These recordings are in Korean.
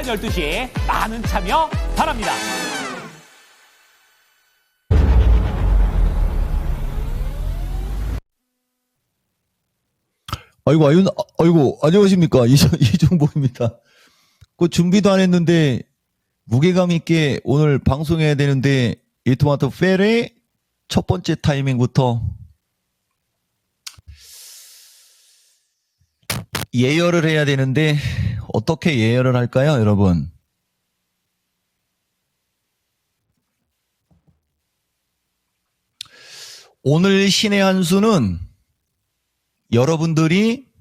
오전 12시 많은 참여 바랍니다. 아이고, 안녕하십니까. 이종복입니다. 그 준비도 안 했는데, 무게감 있게 오늘 방송해야 되는데, 이 토마토 페레 첫 번째 타이밍부터 예열을 해야 되는데, 어떻게 예열을 할까요, 여러분? 오늘 신의 한 수는 여러분들이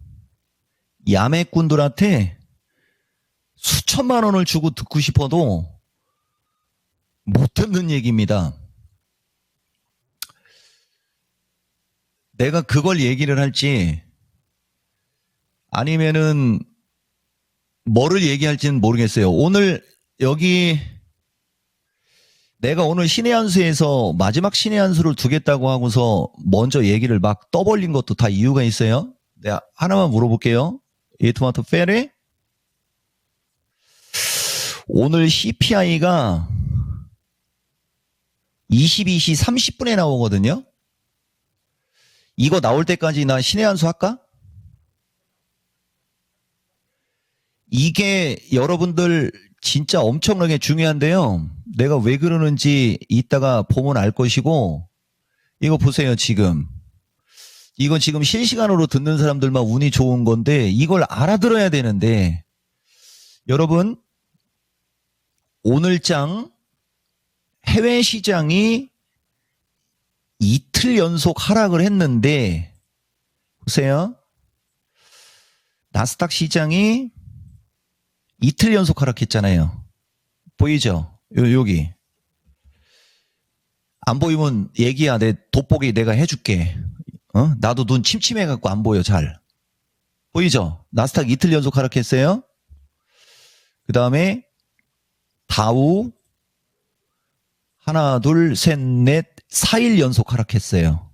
야매꾼들한테 수천만 원을 주고 듣고 싶어도 못 듣는 얘기입니다. 내가 그걸 얘기를 할지 아니면은 뭐를 얘기할지는 모르겠어요. 오늘 여기 내가 오늘 신의 한 수에서 마지막 신의 한 수를 두겠다고 하고서 먼저 얘기를 막 떠벌린 것도 다 이유가 있어요. 내가 하나만 물어볼게요. 이 토마토 페레 오늘 CPI가 22시 30분에 나오거든요. 이거 나올 때까지 나 신의 한 수 할까? 이게 여러분들 진짜 엄청나게 중요한데요. 내가 왜 그러는지 이따가 보면 알 것이고, 이거 보세요, 지금. 이건 지금 실시간으로 듣는 사람들만 운이 좋은 건데, 이걸 알아들어야 되는데, 여러분, 오늘장 해외 시장이 이틀 연속 하락을 했는데, 보세요. 나스닥 시장이 이틀 연속 하락했잖아요. 보이죠? 여기. 안 보이면 얘기야. 내 돋보기 내가 해줄게. 나도 눈 침침해갖고 안 보여, 잘. 보이죠? 나스닥 이틀 연속 하락했어요. 그 다음에 다우 하나, 둘, 셋, 넷, 4일 연속 하락했어요.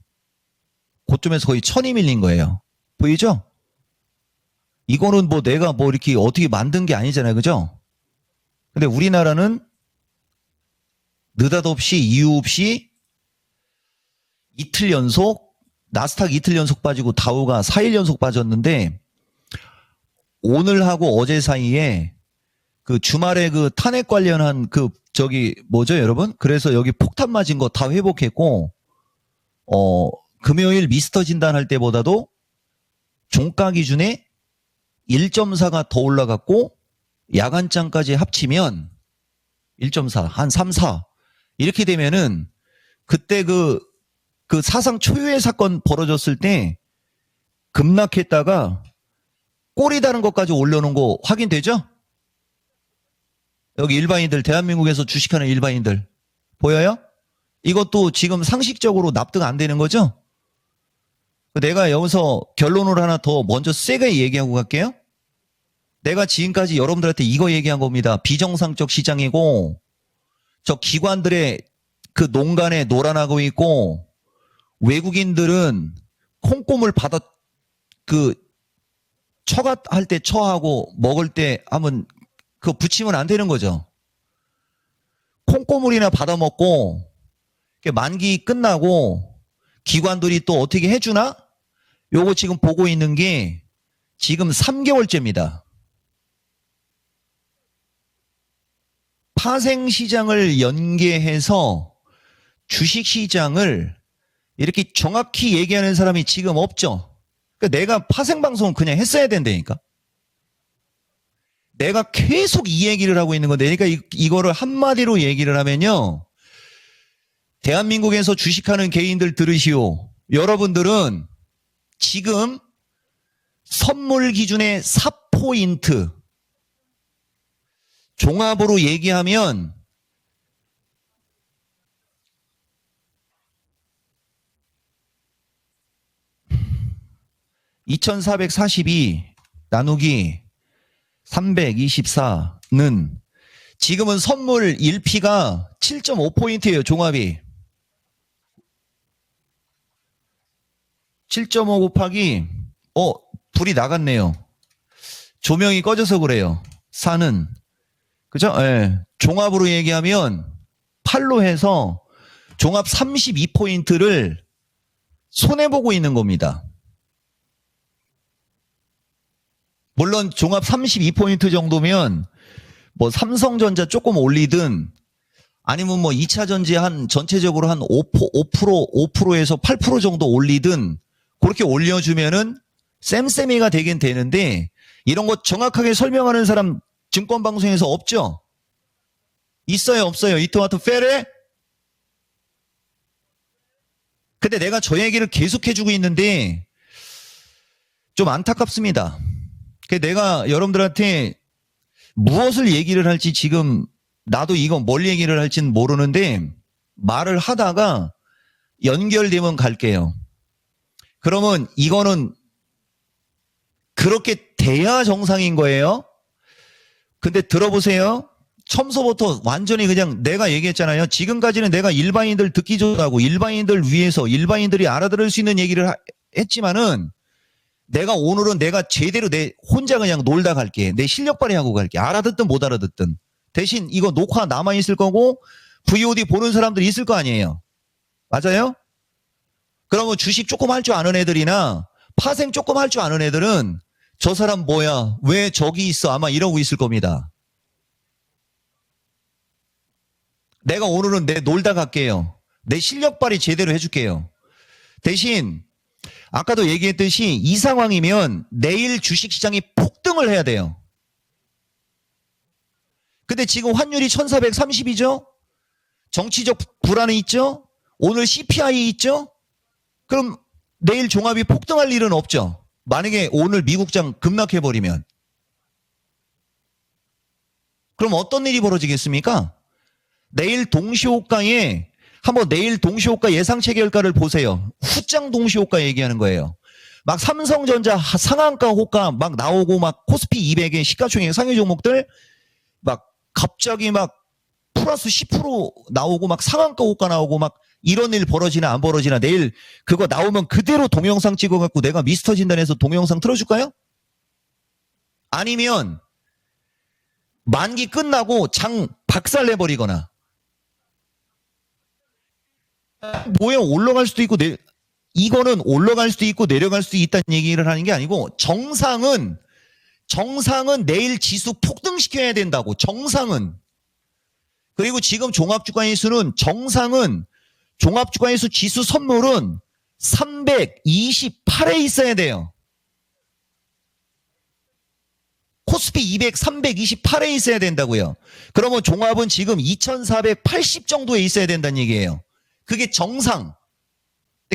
고점에서 거의 1000이 밀린 거예요. 보이죠? 이거는 뭐 내가 뭐 이렇게 어떻게 만든 게 아니잖아요. 그죠? 근데 우리나라는 느닷없이 이유 없이 이틀 연속, 나스닥 이틀 연속 빠지고 다우가 4일 연속 빠졌는데 오늘하고 어제 사이에 그 주말에 그 탄핵 관련한 그 저기 뭐죠 여러분? 그래서 여기 폭탄 맞은 거 다 회복했고 금요일 미스터 진단할 때보다도 종가 기준에 1.4가 더 올라갔고 야간장까지 합치면 1.4, 한 3, 4 이렇게 되면은 그때 그 사상 초유의 사건 벌어졌을 때 급락했다가 꼬리 다른 것까지 올려놓은 거 확인되죠? 여기 일반인들, 대한민국에서 주식하는 일반인들 보여요? 이것도 지금 상식적으로 납득 안 되는 거죠? 내가 여기서 결론을 하나 더 먼저 세게 얘기하고 갈게요. 내가 지금까지 여러분들한테 이거 얘기한 겁니다. 비정상적 시장이고 저 기관들의 그 농간에 놀아나고 있고 외국인들은 콩고물 받아 그 처가 할 때 처하고 먹을 때 하면 그거 붙이면 안 되는 거죠. 콩고물이나 받아 먹고 만기 끝나고 기관들이 또 어떻게 해주나? 요거 지금 보고 있는 게 지금 3개월째입니다. 파생시장을 연계해서 주식시장을 이렇게 정확히 얘기하는 사람이 지금 없죠. 그러니까 내가 파생방송은 그냥 했어야 된다니까. 내가 계속 이 얘기를 하고 있는 건데, 그러니까 이거를 한마디로 얘기를 하면요. 대한민국에서 주식하는 개인들 들으시오. 여러분들은 지금 선물 기준의 4포인트 종합으로 얘기하면 2442 나누기 324는 지금은 선물 1P가 7.5포인트예요. 종합이. 7.5 곱하기 불이 나갔네요. 조명이 꺼져서 그래요. 4는 그죠? 예. 종합으로 얘기하면 팔로 해서 종합 32포인트를 손해보고 있는 겁니다. 물론 종합 32포인트 정도면 뭐 삼성전자 조금 올리든 아니면 뭐 2차 전지 한 전체적으로 한 5%에서 8% 정도 올리든 그렇게 올려주면은 쌤쌤이가 되긴 되는데 이런 거 정확하게 설명하는 사람 증권방송에서 없죠? 있어요, 없어요? 이토마토 페레? 근데 내가 저 얘기를 계속 해주고 있는데 좀 안타깝습니다. 내가 여러분들한테 무엇을 얘기를 할지 지금 나도 이거 뭘 얘기를 할지는 모르는데 말을 하다가 연결되면 갈게요. 그러면 이거는 그렇게 돼야 정상인 거예요. 근데 들어보세요. 처음서부터 완전히 그냥 내가 얘기했잖아요. 지금까지는 내가 일반인들 듣기 좋다고 일반인들 위해서 일반인들이 알아들을 수 있는 얘기를 했지만은 내가 오늘은 내가 제대로 내 혼자 그냥 놀다 갈게. 내 실력 발휘하고 갈게. 알아듣든 못 알아듣든. 대신 이거 녹화 남아있을 거고 VOD 보는 사람들이 있을 거 아니에요. 맞아요? 그러면 주식 조금 할 줄 아는 애들이나 파생 조금 할 줄 아는 애들은 저 사람 뭐야? 왜 저기 있어? 아마 이러고 있을 겁니다. 내가 오늘은 내 놀다 갈게요. 내 실력 발휘 제대로 해줄게요. 대신 아까도 얘기했듯이 이 상황이면 내일 주식시장이 폭등을 해야 돼요. 근데 지금 환율이 1430이죠? 정치적 불안이 있죠? 오늘 CPI 있죠? 그럼 내일 종합이 폭등할 일은 없죠. 만약에 오늘 미국장 급락해버리면. 그럼 어떤 일이 벌어지겠습니까? 내일 동시호가에 한번 내일 동시호가 예상치 결과를 보세요. 후장 동시호가 얘기하는 거예요. 막 삼성전자 상한가 호가 막 나오고 막 코스피 200의 시가총액 상위 종목들 막 갑자기 막 플러스 10% 나오고 막 상한가 호가 나오고 막 이런 일 벌어지나 안 벌어지나 내일 그거 나오면 그대로 동영상 찍어갖고 내가 미스터 진단에서 동영상 틀어줄까요? 아니면 만기 끝나고 장 박살내버리거나 뭐야 올라갈 수도 있고 이거는 올라갈 수도 있고 내려갈 수도 있다는 얘기를 하는 게 아니고 정상은 내일 지수 폭등시켜야 된다고. 정상은. 그리고 지금 종합주가지수는 정상은 종합주가지수 지수 선물은 328에 있어야 돼요. 코스피 200 328에 있어야 된다고요. 그러면 종합은 지금 2480 정도에 있어야 된다는 얘기예요. 그게 정상.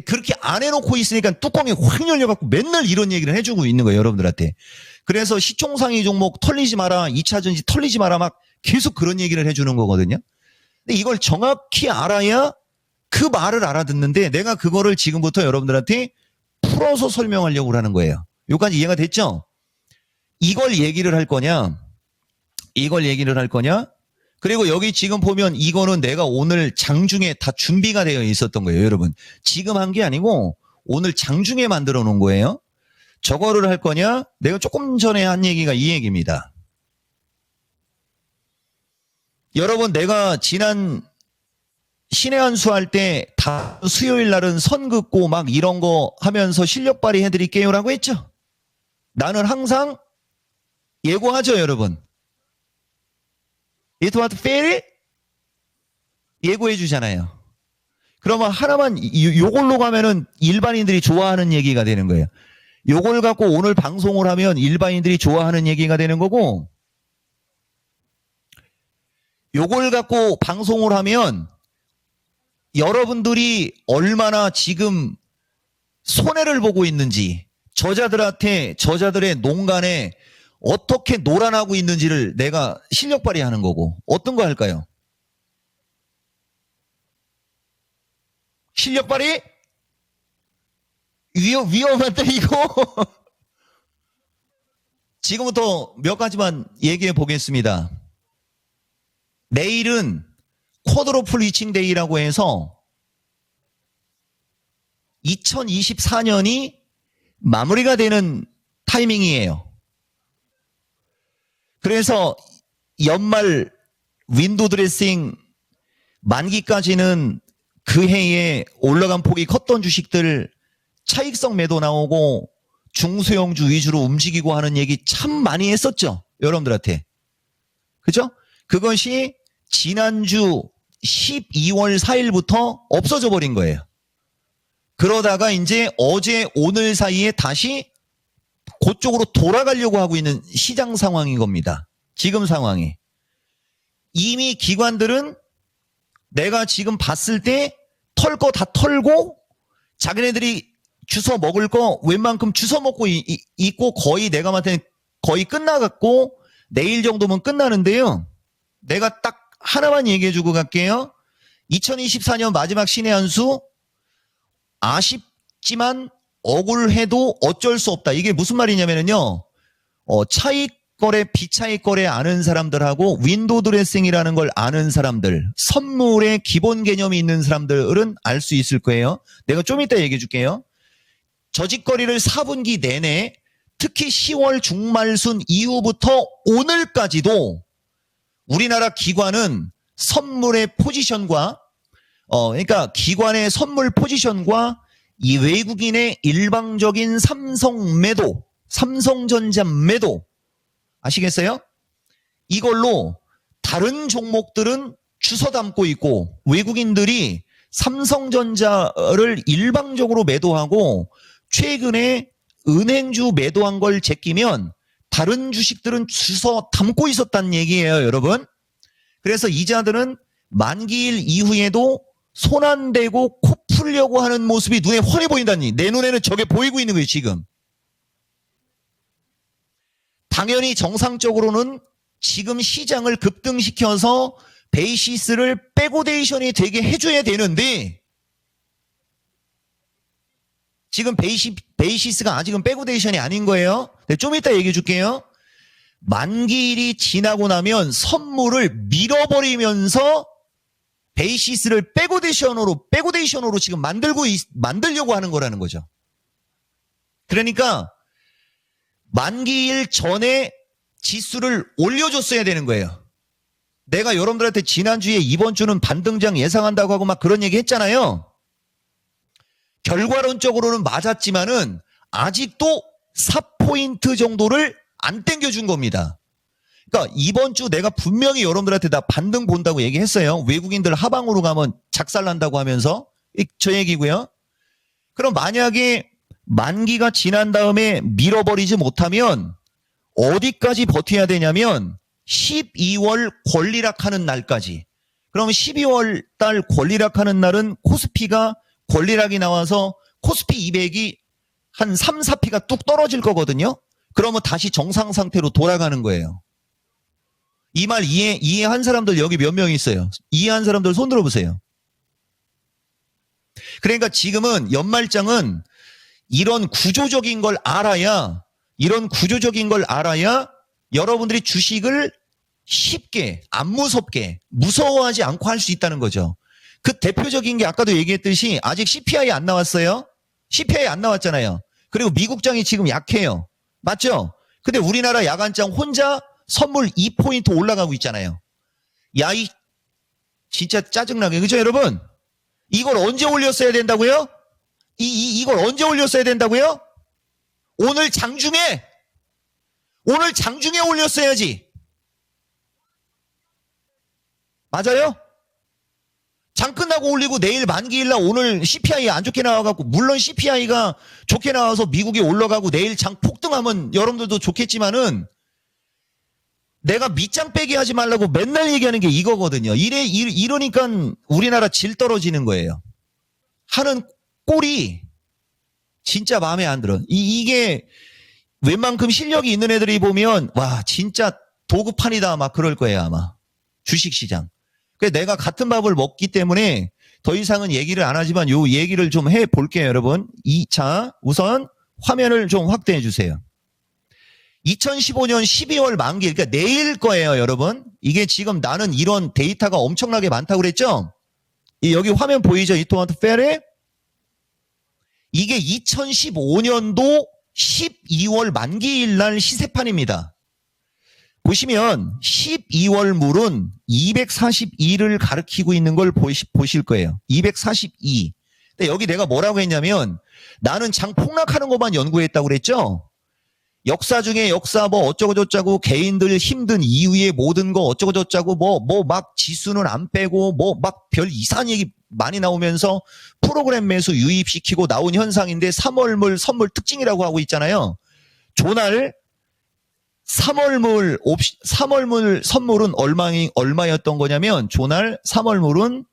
그렇게 안 해놓고 있으니까 뚜껑이 확 열려갖고 맨날 이런 얘기를 해주고 있는 거예요, 여러분들한테. 그래서 시총상위 종목 털리지 마라, 2차 전지 털리지 마라 막 계속 그런 얘기를 해주는 거거든요. 근데 이걸 정확히 알아야 그 말을 알아듣는데 내가 그거를 지금부터 여러분들한테 풀어서 설명하려고 하는 거예요. 여기까지 이해가 됐죠? 이걸 얘기를 할 거냐? 그리고 여기 지금 보면 이거는 내가 오늘 장중에 다 준비가 되어 있었던 거예요, 여러분. 지금 한 게 아니고 오늘 장중에 만들어 놓은 거예요. 저거를 할 거냐? 내가 조금 전에 한 얘기가 이 얘기입니다. 여러분, 내가 지난 신의 한 수 할 때 다 수요일 날은 선 긋고 막 이런 거 하면서 실력 발휘 해드릴게요라고 했죠? 나는 항상 예고하죠, 여러분. 이토마토 페리 예고해 주잖아요. 그러면 하나만 요걸로 가면은 일반인들이 좋아하는 얘기가 되는 거예요. 요걸 갖고 오늘 방송을 하면 일반인들이 좋아하는 얘기가 되는 거고 요걸 갖고 방송을 하면 여러분들이 얼마나 지금 손해를 보고 있는지 저자들의 농간에 어떻게 놀아나고 있는지를 내가 실력 발휘하는 거고 어떤 거 할까요? 실력 발휘? 위험한데 이거? 지금부터 몇 가지만 얘기해 보겠습니다. 내일은 쿼드로플 위칭 데이라고 해서 2024년이 마무리가 되는 타이밍이에요. 그래서 연말 윈도우 드레싱 만기까지는 그 해에 올라간 폭이 컸던 주식들 차익성 매도 나오고 중소형주 위주로 움직이고 하는 얘기 참 많이 했었죠. 여러분들한테. 그죠? 그것이 지난주 12월 4일부터 없어져 버린 거예요. 그러다가 이제 어제 오늘 사이에 다시 그쪽으로 돌아가려고 하고 있는 시장 상황인 겁니다. 지금 상황이. 이미 기관들은 내가 지금 봤을 때 털 거 다 털고 자기네들이 주워 먹을 거 웬만큼 주워 먹고 있고 거의 내가 봤을 때 거의 끝나갔고 내일 정도면 끝나는데요. 내가 딱 하나만 얘기해 주고 갈게요. 2024년 마지막 신의 한 수 아쉽지만 억울해도 어쩔 수 없다. 이게 무슨 말이냐면요. 차익 거래, 비차익 거래 아는 사람들하고 윈도우 드레싱이라는 걸 아는 사람들, 선물의 기본 개념이 있는 사람들은 알 수 있을 거예요. 내가 좀 이따 얘기해 줄게요. 저직거리를 4분기 내내 특히 10월 중말순 이후부터 오늘까지도 우리나라 기관은 선물의 포지션과 그러니까 기관의 선물 포지션과 이 외국인의 일방적인 삼성 매도, 삼성전자 매도 아시겠어요? 이걸로 다른 종목들은 주워 담고 있고 외국인들이 삼성전자를 일방적으로 매도하고 최근에 은행주 매도한 걸 제끼면 다른 주식들은 주워 담고 있었다는 얘기예요, 여러분. 그래서 이자들은 만기일 이후에도 손 안 대고 코 풀려고 하는 모습이 눈에 훤히 보인다니. 내 눈에는 저게 보이고 있는 거예요, 지금. 당연히 정상적으로는 지금 시장을 급등시켜서 베이시스를 백오데이션이 되게 해줘야 되는데 지금 베이시스가 아직은 백오데이션이 아닌 거예요. 좀 이따 얘기해 줄게요. 만기일이 지나고 나면 선물을 밀어버리면서 베이시스를 백오데이션으로 지금 만들려고 하는 거라는 거죠. 그러니까 만기일 전에 지수를 올려줬어야 되는 거예요. 내가 여러분들한테 지난주에 이번 주는 반등장 예상한다고 하고 막 그런 얘기 했잖아요. 결과론적으로는 맞았지만은 아직도 4포인트 정도를 안 땡겨준 겁니다. 그러니까 이번 주 내가 분명히 여러분들한테 다 반등 본다고 얘기했어요. 외국인들 하방으로 가면 작살난다고 하면서 저 얘기고요. 그럼 만약에 만기가 지난 다음에 밀어버리지 못하면 어디까지 버텨야 되냐면 12월 권리락하는 날까지. 그럼 12월 달 권리락하는 날은 코스피가 권리락이 나와서 코스피 200이 한 3, 4피가 뚝 떨어질 거거든요. 그러면 다시 정상 상태로 돌아가는 거예요. 이 말 이해한 사람들 여기 몇 명 있어요? 이해한 사람들 손 들어보세요. 그러니까 지금은 연말장은 이런 구조적인 걸 알아야 여러분들이 주식을 쉽게 안 무섭게 무서워하지 않고 할 수 있다는 거죠. 그 대표적인 게 아까도 얘기했듯이 아직 CPI 안 나왔어요. CPI 안 나왔잖아요. 그리고 미국장이 지금 약해요. 맞죠? 근데 우리나라 야간장 혼자 선물 2포인트 올라가고 있잖아요. 야, 진짜 짜증나게. 그죠, 여러분? 이걸 언제 올렸어야 된다고요? 이걸 언제 올렸어야 된다고요? 오늘 장중에 올렸어야지. 맞아요? 장 끝나고 올리고 내일 만기일날 오늘 CPI 안 좋게 나와갖고 물론 CPI가 좋게 나와서 미국이 올라가고 내일 장 폭등하면 여러분들도 좋겠지만은 내가 밑장 빼기 하지 말라고 맨날 얘기하는 게 이거거든요. 이러니까 우리나라 질 떨어지는 거예요. 하는 꼴이 진짜 마음에 안 들어. 이게 웬만큼 실력이 있는 애들이 보면 와 진짜 도구판이다 막 그럴 거예요 아마. 주식시장. 그래서 내가 같은 밥을 먹기 때문에 더 이상은 얘기를 안 하지만 요 얘기를 좀 해볼게요 여러분. 자 우선 화면을 좀 확대해 주세요. 2015년 12월 만기 그러니까 내일 거예요 여러분. 이게 지금 나는 이런 데이터가 엄청나게 많다고 그랬죠. 여기 화면 보이죠? 이토마토 페레. 이게 2015년도 12월 만기일 날 시세판입니다. 보시면 12월 물은 242를 가리키고 있는 걸 보실 거예요. 242. 근데 여기 내가 뭐라고 했냐면 나는 장 폭락하는 것만 연구했다고 그랬죠? 역사 중에 역사 뭐 어쩌고저쩌고 개인들 힘든 이후의 모든 거 어쩌고저쩌고 뭐 막 지수는 안 빼고 뭐 막 별 이상한 얘기 많이 나오면서 프로그램 매수 유입시키고 나온 현상인데 3월물 선물 특징이라고 하고 있잖아요. 조날 3월물 선물은 얼마였던 거냐면 조날 3월물은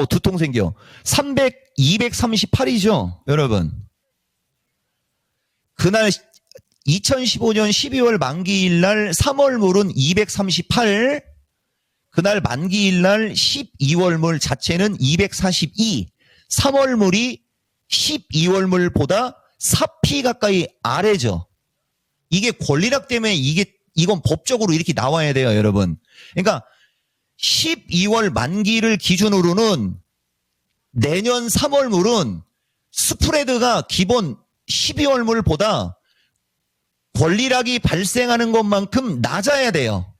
두통 생겨. 238이죠, 여러분. 그날 2015년 12월 만기일 날 3월물은 238, 그날 만기일 날 12월물 자체는 242, 3월물이 12월물보다 4P 가까이 아래죠. 이게 권리락 때문에 이건 법적으로 이렇게 나와야 돼요, 여러분. 그러니까 12월 만기를 기준으로는 내년 3월물은 스프레드가 기본 12월물보다 권리락이 발생하는 것만큼 낮아야 돼요.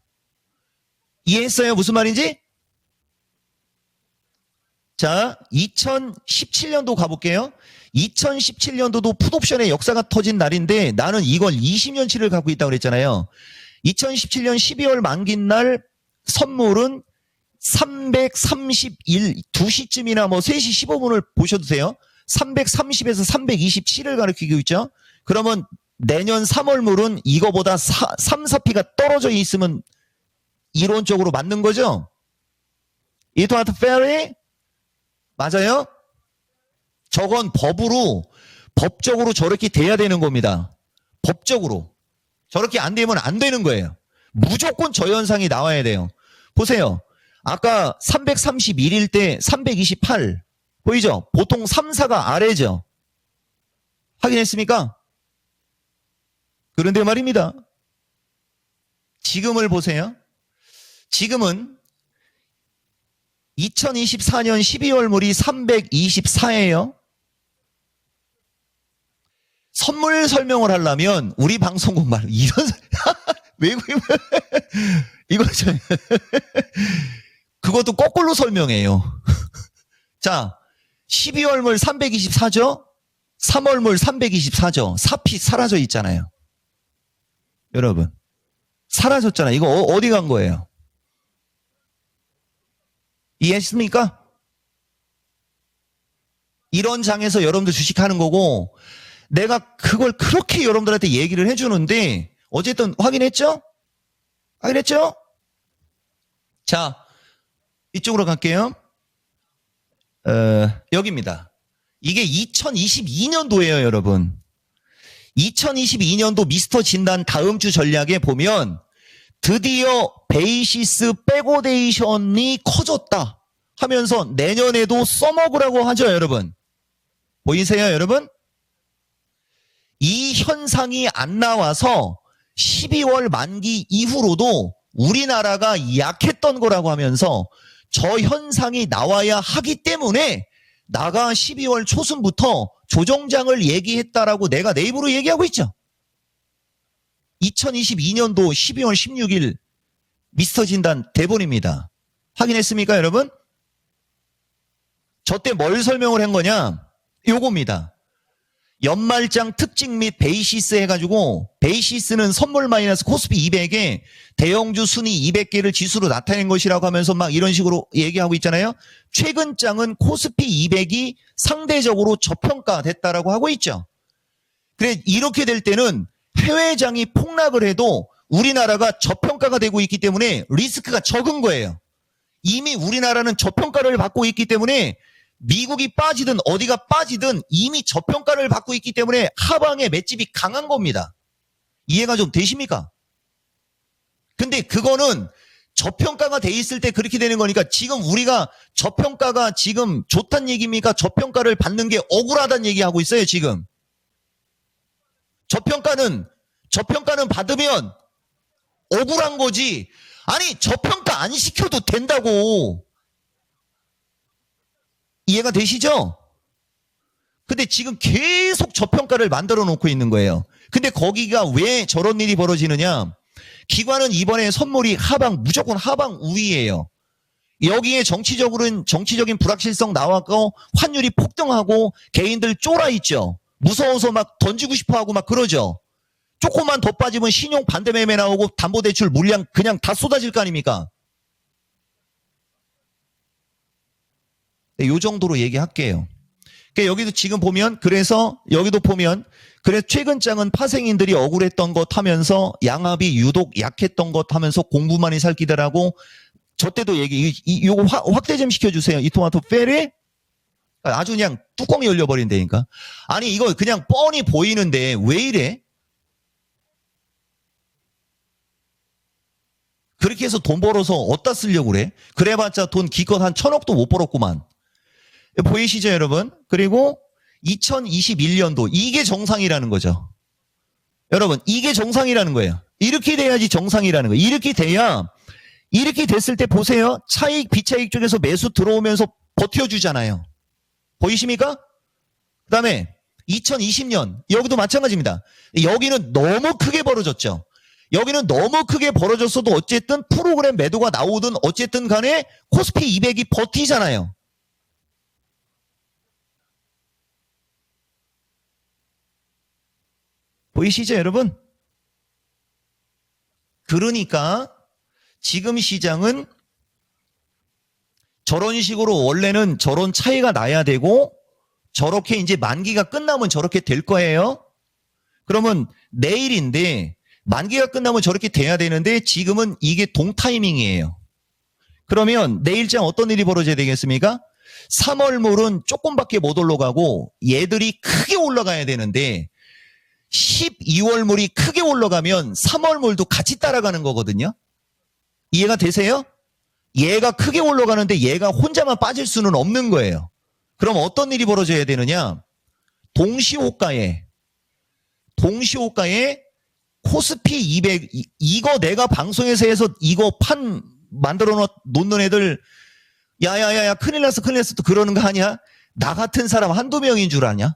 이해했어요? 무슨 말인지? 자, 2017년도 가볼게요. 2017년도도 풋옵션의 역사가 터진 날인데 나는 이걸 20년치를 갖고 있다고 그랬잖아요. 2017년 12월 만기인 날 선물은 331, 2시쯤이나 뭐 3시 15분을 보셔도 돼요. 330에서 327을 가리키고 있죠. 그러면 내년 3월물은 이거보다 3, 4P가 떨어져 있으면 이론적으로 맞는 거죠? It was fair? 맞아요? 저건 법적으로 저렇게 돼야 되는 겁니다. 법적으로. 저렇게 안 되면 안 되는 거예요. 무조건 저 현상이 나와야 돼요. 보세요. 아까 331일 때 328 보이죠? 보통 3, 4가 아래죠. 확인했습니까? 그런데 말입니다. 지금을 보세요. 지금은 2024년 12월물이 324예요. 선물 설명을 하려면 우리 방송국 말 이런 외국인 이거 그것도 거꾸로 설명해요. 자, 12월물 324죠? 3월물 324죠? 4P 사라져 있잖아요. 여러분. 사라졌잖아요. 이거 어디 간 거예요? 이해했습니까? 이런 장에서 여러분들 주식하는 거고 내가 그걸 그렇게 여러분들한테 얘기를 해주는데 어쨌든 확인했죠? 확인했죠? 자, 이쪽으로 갈게요. 여기입니다. 이게 2022년도예요, 여러분. 2022년도 미스터 진단 다음 주 전략에 보면 드디어 베이시스 백오데이션이 커졌다 하면서 내년에도 써먹으라고 하죠, 여러분. 보이세요, 여러분? 이 현상이 안 나와서 12월 만기 이후로도 우리나라가 약했던 거라고 하면서 저 현상이 나와야 하기 때문에 나가 12월 초순부터 조정장을 얘기했다라고 내가 내 입으로 얘기하고 있죠. 2022년도 12월 16일 미스터 진단 대본입니다. 확인했습니까, 여러분? 저 때 뭘 설명을 한 거냐? 요겁니다. 연말장 특징 및 베이시스 해가지고 베이시스는 선물 마이너스 코스피 200에 대형주 순위 200개를 지수로 나타낸 것이라고 하면서 막 이런 식으로 얘기하고 있잖아요. 최근 장은 코스피 200이 상대적으로 저평가됐다라고 하고 있죠. 그래 이렇게 될 때는 해외장이 폭락을 해도 우리나라가 저평가가 되고 있기 때문에 리스크가 적은 거예요. 이미 우리나라는 저평가를 받고 있기 때문에 미국이 빠지든 어디가 빠지든 이미 저평가를 받고 있기 때문에 하방의 맷집이 강한 겁니다. 이해가 좀 되십니까? 근데 그거는 저평가가 돼 있을 때 그렇게 되는 거니까 지금 우리가 저평가가 지금 좋단 얘기입니까? 저평가를 받는 게 억울하다는 얘기하고 있어요, 지금. 저평가는 받으면 억울한 거지. 아니, 저평가 안 시켜도 된다고. 이해가 되시죠? 근데 지금 계속 저평가를 만들어 놓고 있는 거예요. 근데 거기가 왜 저런 일이 벌어지느냐? 기관은 이번에 선물이 무조건 하방 우위예요. 여기에 정치적인 불확실성 나왔고 환율이 폭등하고 개인들 쫄아 있죠. 무서워서 막 던지고 싶어 하고 막 그러죠. 조금만 더 빠지면 신용 반대 매매 나오고 담보대출 물량 그냥 다 쏟아질 거 아닙니까? 네, 요 정도로 얘기할게요. 그러니까 여기도 지금 보면 그래서 여기도 보면 그래서 최근 장은 파생인들이 억울했던 것 하면서 양압이 유독 약했던 것 하면서 공부만이 살 기대라고 저 때도 요거 확대 좀 시켜주세요. 이 토마토 페리 아주 그냥 뚜껑이 열려버린다니까. 아니 이거 그냥 뻔히 보이는데 왜 이래? 그렇게 해서 돈 벌어서 어디다 쓰려고 그래? 그래봤자 돈 기껏 한 1,000억도 못 벌었구만. 보이시죠 여러분? 그리고 2021년도 이게 정상이라는 거죠. 여러분 이게 정상이라는 거예요. 이렇게 돼야지 정상이라는 거예요. 이렇게 됐을 때 보세요. 차익 비차익 쪽에서 매수 들어오면서 버텨주잖아요. 보이십니까? 그 다음에 2020년 여기도 마찬가지입니다. 여기는 너무 크게 벌어졌죠. 여기는 너무 크게 벌어졌어도 어쨌든 프로그램 매도가 나오든 어쨌든 간에 코스피 200이 버티잖아요. 보이시죠 여러분? 그러니까 지금 시장은 저런 식으로 원래는 저런 차이가 나야 되고 저렇게 이제 만기가 끝나면 저렇게 될 거예요. 그러면 내일인데 만기가 끝나면 저렇게 돼야 되는데 지금은 이게 동타이밍이에요. 그러면 내일장 어떤 일이 벌어져야 되겠습니까? 3월물은 조금밖에 못 올라가고 얘들이 크게 올라가야 되는데 12월물이 크게 올라가면 3월물도 같이 따라가는 거거든요. 이해가 되세요? 얘가 크게 올라가는데 얘가 혼자만 빠질 수는 없는 거예요. 그럼 어떤 일이 벌어져야 되느냐? 동시호가에 코스피 200 이거 내가 방송에서 해서 이거 만들어 놓는 애들 야야야야 큰일 났어 또 그러는 거 아니야? 나 같은 사람 한두 명인 줄 아냐?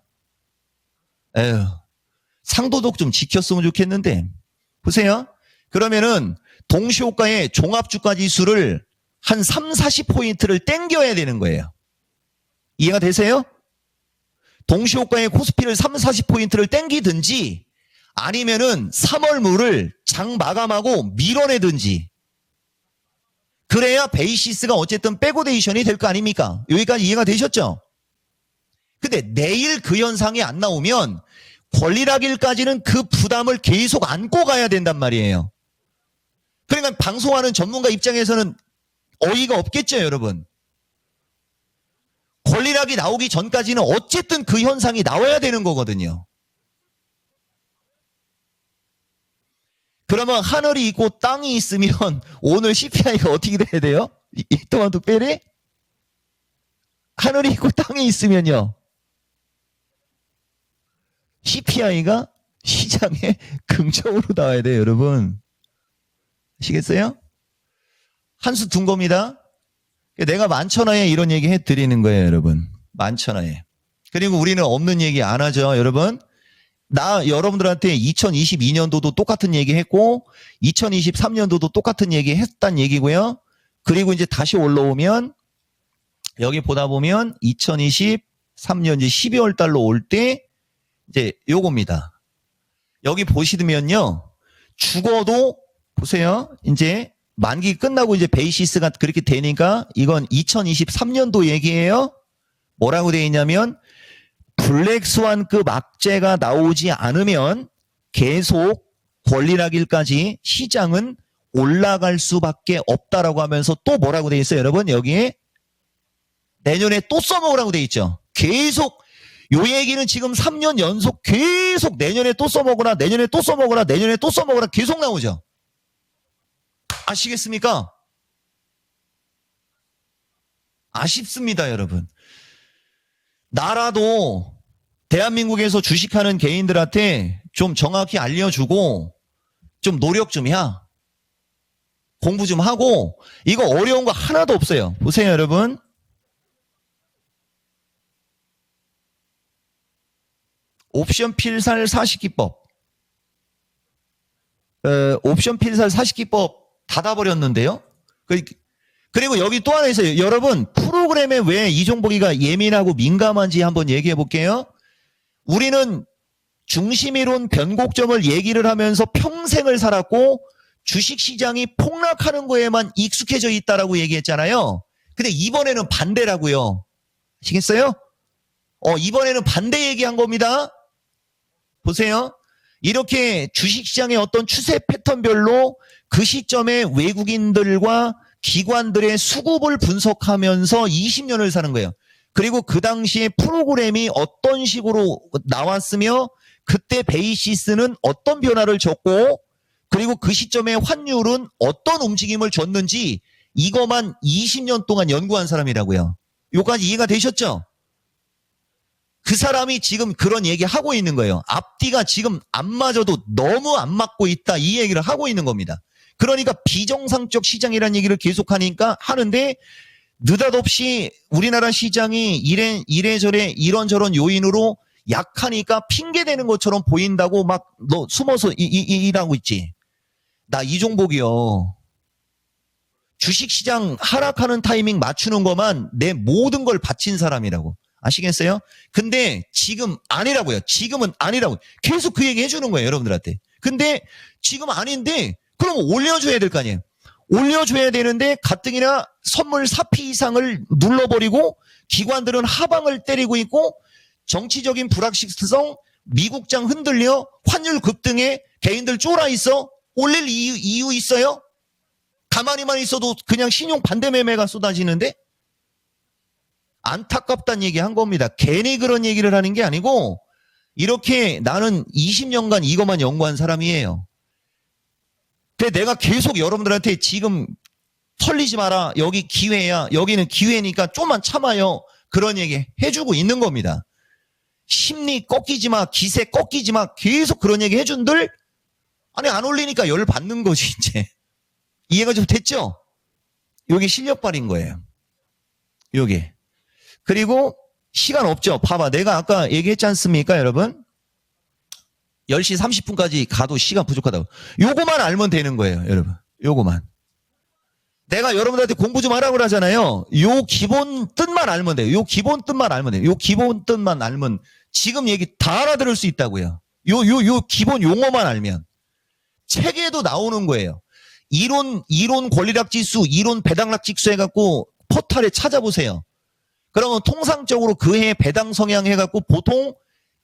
에휴 상도덕 좀 지켰으면 좋겠는데 보세요. 그러면은 동시호가의 종합주가지수를 한 3, 40포인트를 땡겨야 되는 거예요. 이해가 되세요? 동시호가의 코스피를 3, 40포인트를 땡기든지 아니면은 3월물을 장 마감하고 밀어내든지 그래야 베이시스가 어쨌든 백오데이션이 될 거 아닙니까? 여기까지 이해가 되셨죠? 근데 내일 그 현상이 안 나오면 권리락일까지는 그 부담을 계속 안고 가야 된단 말이에요. 그러니까 방송하는 전문가 입장에서는 어이가 없겠죠, 여러분. 권리락이 나오기 전까지는 어쨌든 그 현상이 나와야 되는 거거든요. 그러면 하늘이 있고 땅이 있으면 오늘 CPI가 어떻게 돼야 돼요? 이 토마토 빼리? 하늘이 있고 땅이 있으면요. CPI가 시장에 긍정으로 나와야 돼요, 여러분. 아시겠어요? 한 수 둔 겁니다. 내가 만천하에 이런 얘기 해드리는 거예요, 여러분. 만천하에. 그리고 우리는 없는 얘기 안 하죠, 여러분. 나 여러분들한테 2022년도도 똑같은 얘기 했고 2023년도도 똑같은 얘기 했단 얘기고요. 그리고 이제 다시 올라오면 여기 보다 보면 2023년 이제 12월 달로 올 때 이제 요겁니다. 여기 보시면요. 죽어도 보세요. 이제 만기 끝나고 이제 베이시스가 그렇게 되니까 이건 2023년도 얘기예요. 뭐라고 되어 있냐면 블랙스완급 악재가 나오지 않으면 계속 권리락일까지 시장은 올라갈 수밖에 없다라고 하면서 또 뭐라고 되어 있어요, 여러분? 여기에 내년에 또 써먹으라고 되어 있죠. 계속 요 얘기는 지금 3년 연속 계속 내년에 또 써먹으라, 내년에 또 써먹으라, 내년에 또 써먹으라 계속 나오죠. 아시겠습니까? 아쉽습니다, 여러분. 나라도 대한민국에서 주식하는 개인들한테 좀 정확히 알려주고 좀 노력 좀 해. 공부 좀 하고 이거 어려운 거 하나도 없어요. 보세요, 여러분. 옵션 필살 사식기법. 옵션 필살 40기법 닫아버렸는데요. 그리고 여기 또 하나 있어요. 여러분, 프로그램에 왜 이종복이가 예민하고 민감한지 한번 얘기해 볼게요. 우리는 중심이론 변곡점을 얘기를 하면서 평생을 살았고 주식시장이 폭락하는 거에만 익숙해져 있다라고 얘기했잖아요. 근데 이번에는 반대라고요. 아시겠어요? 이번에는 반대 얘기한 겁니다. 보세요. 이렇게 주식시장의 어떤 추세 패턴별로 그 시점에 외국인들과 기관들의 수급을 분석하면서 20년을 사는 거예요. 그리고 그 당시에 프로그램이 어떤 식으로 나왔으며 그때 베이시스는 어떤 변화를 줬고 그리고 그 시점에 환율은 어떤 움직임을 줬는지 이것만 20년 동안 연구한 사람이라고요. 요까지 이해가 되셨죠? 그 사람이 지금 그런 얘기 하고 있는 거예요. 앞뒤가 지금 안 맞아도 너무 안 맞고 있다 이 얘기를 하고 있는 겁니다. 그러니까 비정상적 시장이라는 얘기를 계속하니까 하는데 느닷없이 우리나라 시장이 이래저래 이런저런 요인으로 약하니까 핑계대는 것처럼 보인다고 막 너 숨어서 일하고 있지. 나 이종복이요. 주식시장 하락하는 타이밍 맞추는 것만 내 모든 걸 바친 사람이라고. 아시겠어요? 근데 지금 아니라고요. 지금은 아니라고. 계속 그 얘기 해주는 거예요. 여러분들한테. 근데 지금 아닌데 그럼 올려줘야 될 거 아니에요. 올려줘야 되는데 가뜩이나 선물 4P 이상을 눌러버리고 기관들은 하방을 때리고 있고 정치적인 불확실성 미국장 흔들려 환율 급등에 개인들 쫄아 있어. 올릴 이유 있어요? 가만히만 있어도 그냥 신용 반대 매매가 쏟아지는데 안타깝다는 얘기 한 겁니다. 괜히 그런 얘기를 하는 게 아니고 이렇게 나는 20년간 이것만 연구한 사람이에요. 근데 내가 계속 여러분들한테 지금 털리지 마라. 여기 기회야. 여기는 기회니까 좀만 참아요. 그런 얘기 해주고 있는 겁니다. 심리 꺾이지 마. 기세 꺾이지 마. 계속 그런 얘기 해준들 아니 안 올리니까 열 받는 거지 이제. 이해가 좀 됐죠? 요게 실력 발휘인 거예요. 요게. 그리고 시간 없죠. 봐봐. 내가 아까 얘기했지 않습니까 여러분? 10시 30분까지 가도 시간 부족하다고. 요거만 알면 되는 거예요 여러분. 요거만. 내가 여러분들한테 공부 좀 하라고 그러잖아요. 요 기본 뜻만 알면 돼요. 요 기본 뜻만 알면 돼요. 요 기본 뜻만 알면 지금 얘기 다 알아들을 수 있다고요. 요 기본 용어만 알면. 책에도 나오는 거예요. 이론 권리락 지수, 이론 배당락 지수 해갖고 포털에 찾아보세요. 그러면 통상적으로 그 해 배당 성향 해갖고 보통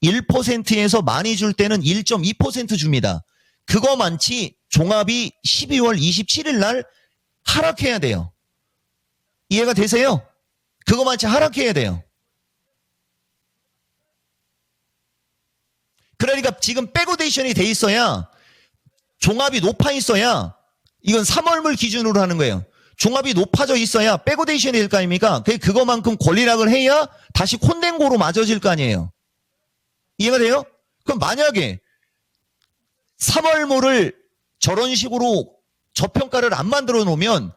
1%에서 많이 줄 때는 1.2% 줍니다. 그거만치 종합이 12월 27일 날 하락해야 돼요. 이해가 되세요? 그거만치 하락해야 돼요. 그러니까 지금 백오데이션이 돼 있어야 종합이 높아 있어야 이건 3월물 기준으로 하는 거예요. 종합이 높아져 있어야 백오데이션이 될 거 아닙니까? 그거만큼 권리락을 해야 다시 콘덴고로 맞아질 거 아니에요. 이해가 돼요? 그럼 만약에 3월물을 저런 식으로 저평가를 안 만들어 놓으면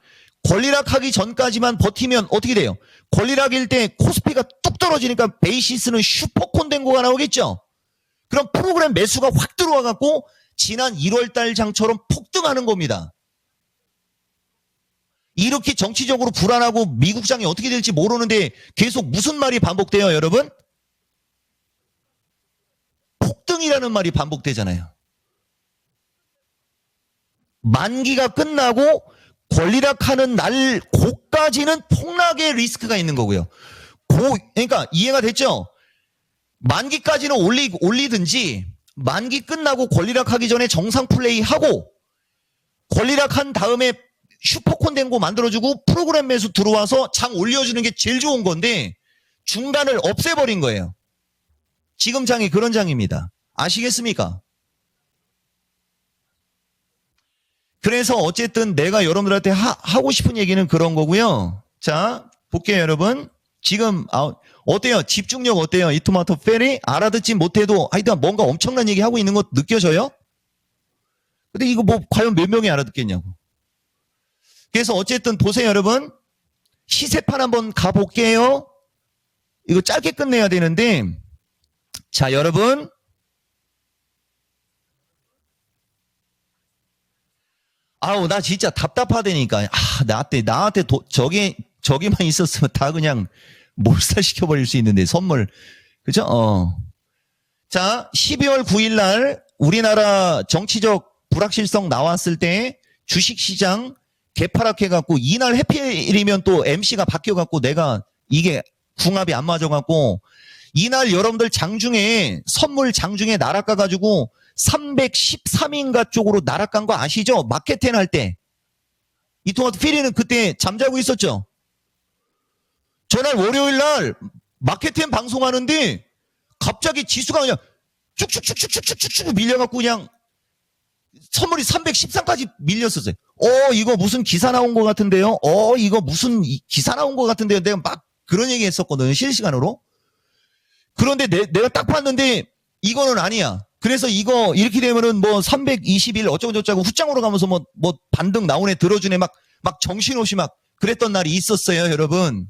권리락하기 전까지만 버티면 어떻게 돼요? 권리락일 때 코스피가 뚝 떨어지니까 베이시스는 슈퍼 콘덴고가 나오겠죠? 그럼 프로그램 매수가 확 들어와 갖고 지난 1월달 장처럼 폭등하는 겁니다. 이렇게 정치적으로 불안하고 미국장이 어떻게 될지 모르는데 계속 무슨 말이 반복돼요, 여러분? 폭등이라는 말이 반복되잖아요. 만기가 끝나고 권리락하는 날 고까지는 폭락의 리스크가 있는 거고요. 그러니까 이해가 됐죠? 만기까지는 올리든지 만기 끝나고 권리락하기 전에 정상 플레이하고 권리락한 다음에 슈퍼콘덴고 만들어주고 프로그램 매수 들어와서 장 올려주는 게 제일 좋은 건데 중간을 없애버린 거예요. 지금 장이 그런 장입니다. 아시겠습니까? 그래서 어쨌든 내가 여러분들한테 하고 싶은 얘기는 그런 거고요. 자, 볼게요, 여러분. 지금 어때요? 집중력 어때요? 이 토마토 페리 알아듣지 못해도 하여튼 뭔가 엄청난 얘기 하고 있는 거 느껴져요? 근데 이거 뭐 과연 몇 명이 알아듣겠냐고. 그래서 어쨌든 보세요, 여러분. 시세판 한번 가볼게요. 이거 짧게 끝내야 되는데 자, 여러분. 아우, 나 진짜 답답하다니까. 나한테 저기만 있었으면 다 그냥 몰살시켜버릴 수 있는데, 선물. 그죠? 자, 12월 9일 날 우리나라 정치적 불확실성 나왔을 때 주식시장 개파락해갖고, 이날 해필이면 또 MC가 바뀌어갖고 내가 이게 궁합이 안 맞아갖고, 이날 여러분들 장중에, 선물 장중에 날아가가지고 313인가 쪽으로 날아간 거 아시죠? 마켓텐 할 때. 이토마토 피리는 그때 잠자고 있었죠? 전날 월요일 날 마켓텐 방송하는데 갑자기 지수가 그냥 쭉쭉쭉쭉쭉쭉쭉 밀려갖고 그냥 선물이 313까지 밀렸었어요. 이거 무슨 기사 나온 것 같은데요? 이거 무슨 기사 나온 것 같은데요? 내가 막 그런 얘기 했었거든요. 실시간으로. 그런데 내가 딱 봤는데 이거는 아니야. 그래서 이거 이렇게 되면은 뭐 321 어쩌고저쩌고 후장으로 가면서 뭐 반등 나온 애 들어준 애 막 정신없이 막 그랬던 날이 있었어요, 여러분.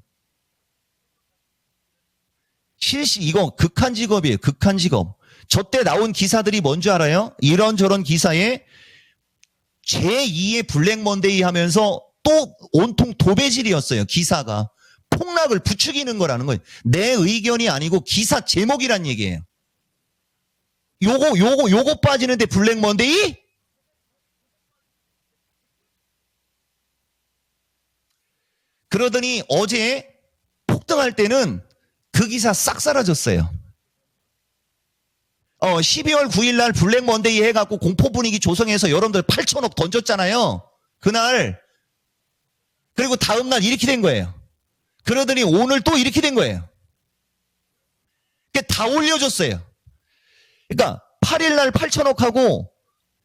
이거 극한 직업이에요, 극한 직업. 저 때 나온 기사들이 뭔지 알아요? 이런저런 기사에 제2의 블랙먼데이 하면서 또 온통 도배질이었어요, 기사가. 폭락을 부추기는 거라는 거예요. 내 의견이 아니고 기사 제목이란 얘기예요. 요거 빠지는데 블랙먼데이? 그러더니 어제 폭등할 때는 그 기사 싹 사라졌어요. 12월 9일 날 블랙먼데이 해갖고 공포 분위기 조성해서 여러분들 8천억 던졌잖아요. 그날. 그리고 다음날 이렇게 된 거예요. 그러더니 오늘 또 이렇게 된 거예요. 다 올려줬어요. 그러니까 8일 날 8천억 하고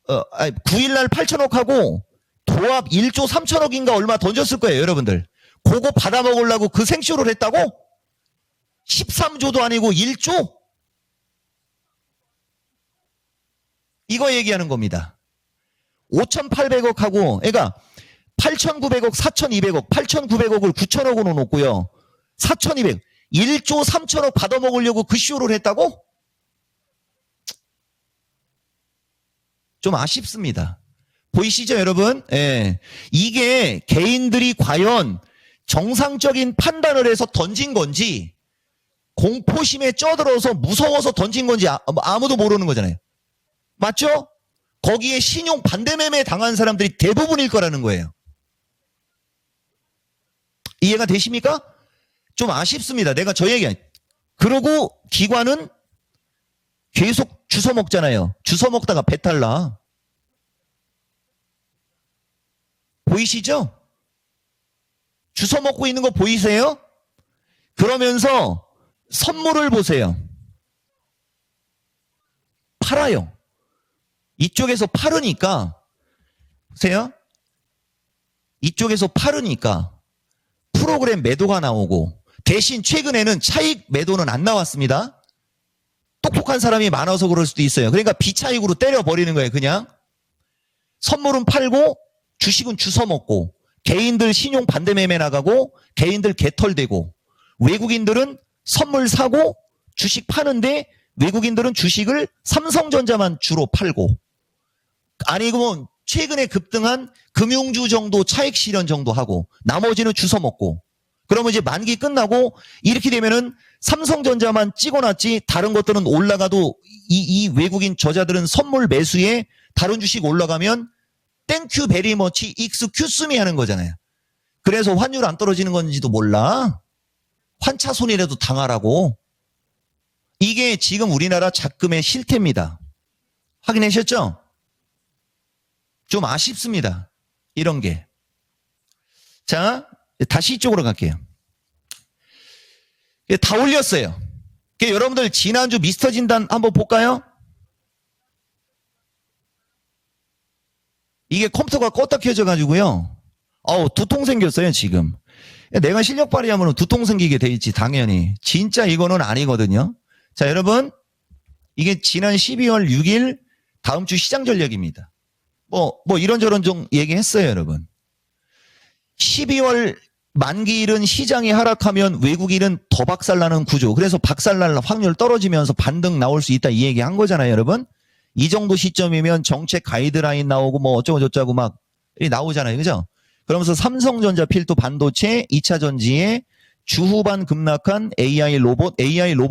9일 날 8천억 하고 도합 1조 3천억인가 얼마 던졌을 거예요, 여러분들. 그거 받아먹으려고 그 생쇼를 했다고? 13조도 아니고 1조? 이거 얘기하는 겁니다. 5,800억 하고, 그러니까 8,900억, 4,200억, 8,900억을 9,000억으로 놓고요. 4,200억, 1조 3천억 받아먹으려고 그 쇼를 했다고? 좀 아쉽습니다. 보이시죠, 여러분? 예. 이게 개인들이 과연 정상적인 판단을 해서 던진 건지, 공포심에 쪄들어서 무서워서 던진 건지 아무도 모르는 거잖아요. 맞죠? 거기에 신용 반대매매 당한 사람들이 대부분일 거라는 거예요. 이해가 되십니까? 좀 아쉽습니다. 내가 저 얘기. 그러고 기관은 계속 주워 먹잖아요. 주워 먹다가 배탈 나. 보이시죠? 주워 먹고 있는 거 보이세요? 그러면서 선물을 보세요. 팔아요. 이쪽에서 팔으니까, 보세요. 이쪽에서 팔으니까 프로그램 매도가 나오고, 대신 최근에는 차익 매도는 안 나왔습니다. 똑똑한 사람이 많아서 그럴 수도 있어요. 그러니까 비차익으로 때려버리는 거예요, 그냥. 선물은 팔고 주식은 주워 먹고, 개인들 신용 반대 매매 나가고, 개인들 개털되고, 외국인들은 선물 사고 주식 파는데 외국인들은 주식을 삼성전자만 주로 팔고, 아니면 최근에 급등한 금융주 정도 차익 실현 정도 하고, 나머지는 주워 먹고, 그러면 이제 만기 끝나고 이렇게 되면은 삼성전자만 찍어놨지 다른 것들은 올라가도 이 외국인 저자들은 선물 매수에 다른 주식 올라가면 땡큐 베리머치 익스큐스미 하는 거잖아요. 그래서 환율 안 떨어지는 건지도 몰라. 환차손이라도 당하라고. 이게 지금 우리나라 잡금의 실태입니다. 확인하셨죠? 좀 아쉽습니다. 이런 게. 자, 다시 이쪽으로 갈게요. 다 올렸어요. 여러분들 지난주 미스터 진단 한번 볼까요? 이게 컴퓨터가 껐다 켜져 가지고요. 두통 생겼어요, 지금. 내가 실력 발휘하면 두통 생기게 돼 있지, 당연히. 진짜 이거는 아니거든요. 자, 여러분. 이게 지난 12월 6일 다음 주 시장 전략입니다. 이런저런 좀 얘기했어요, 여러분. 12월 만기일은 시장이 하락하면 외국인은 더 박살나는 구조. 그래서 박살날 확률 떨어지면서 반등 나올 수 있다, 이 얘기 한 거잖아요, 여러분. 이 정도 시점이면 정책 가이드라인 나오고 어쩌고저쩌고 막 나오잖아요. 그죠? 그러면서 삼성전자 필도 반도체 2차 전지에 주후반 급락한 AI 로봇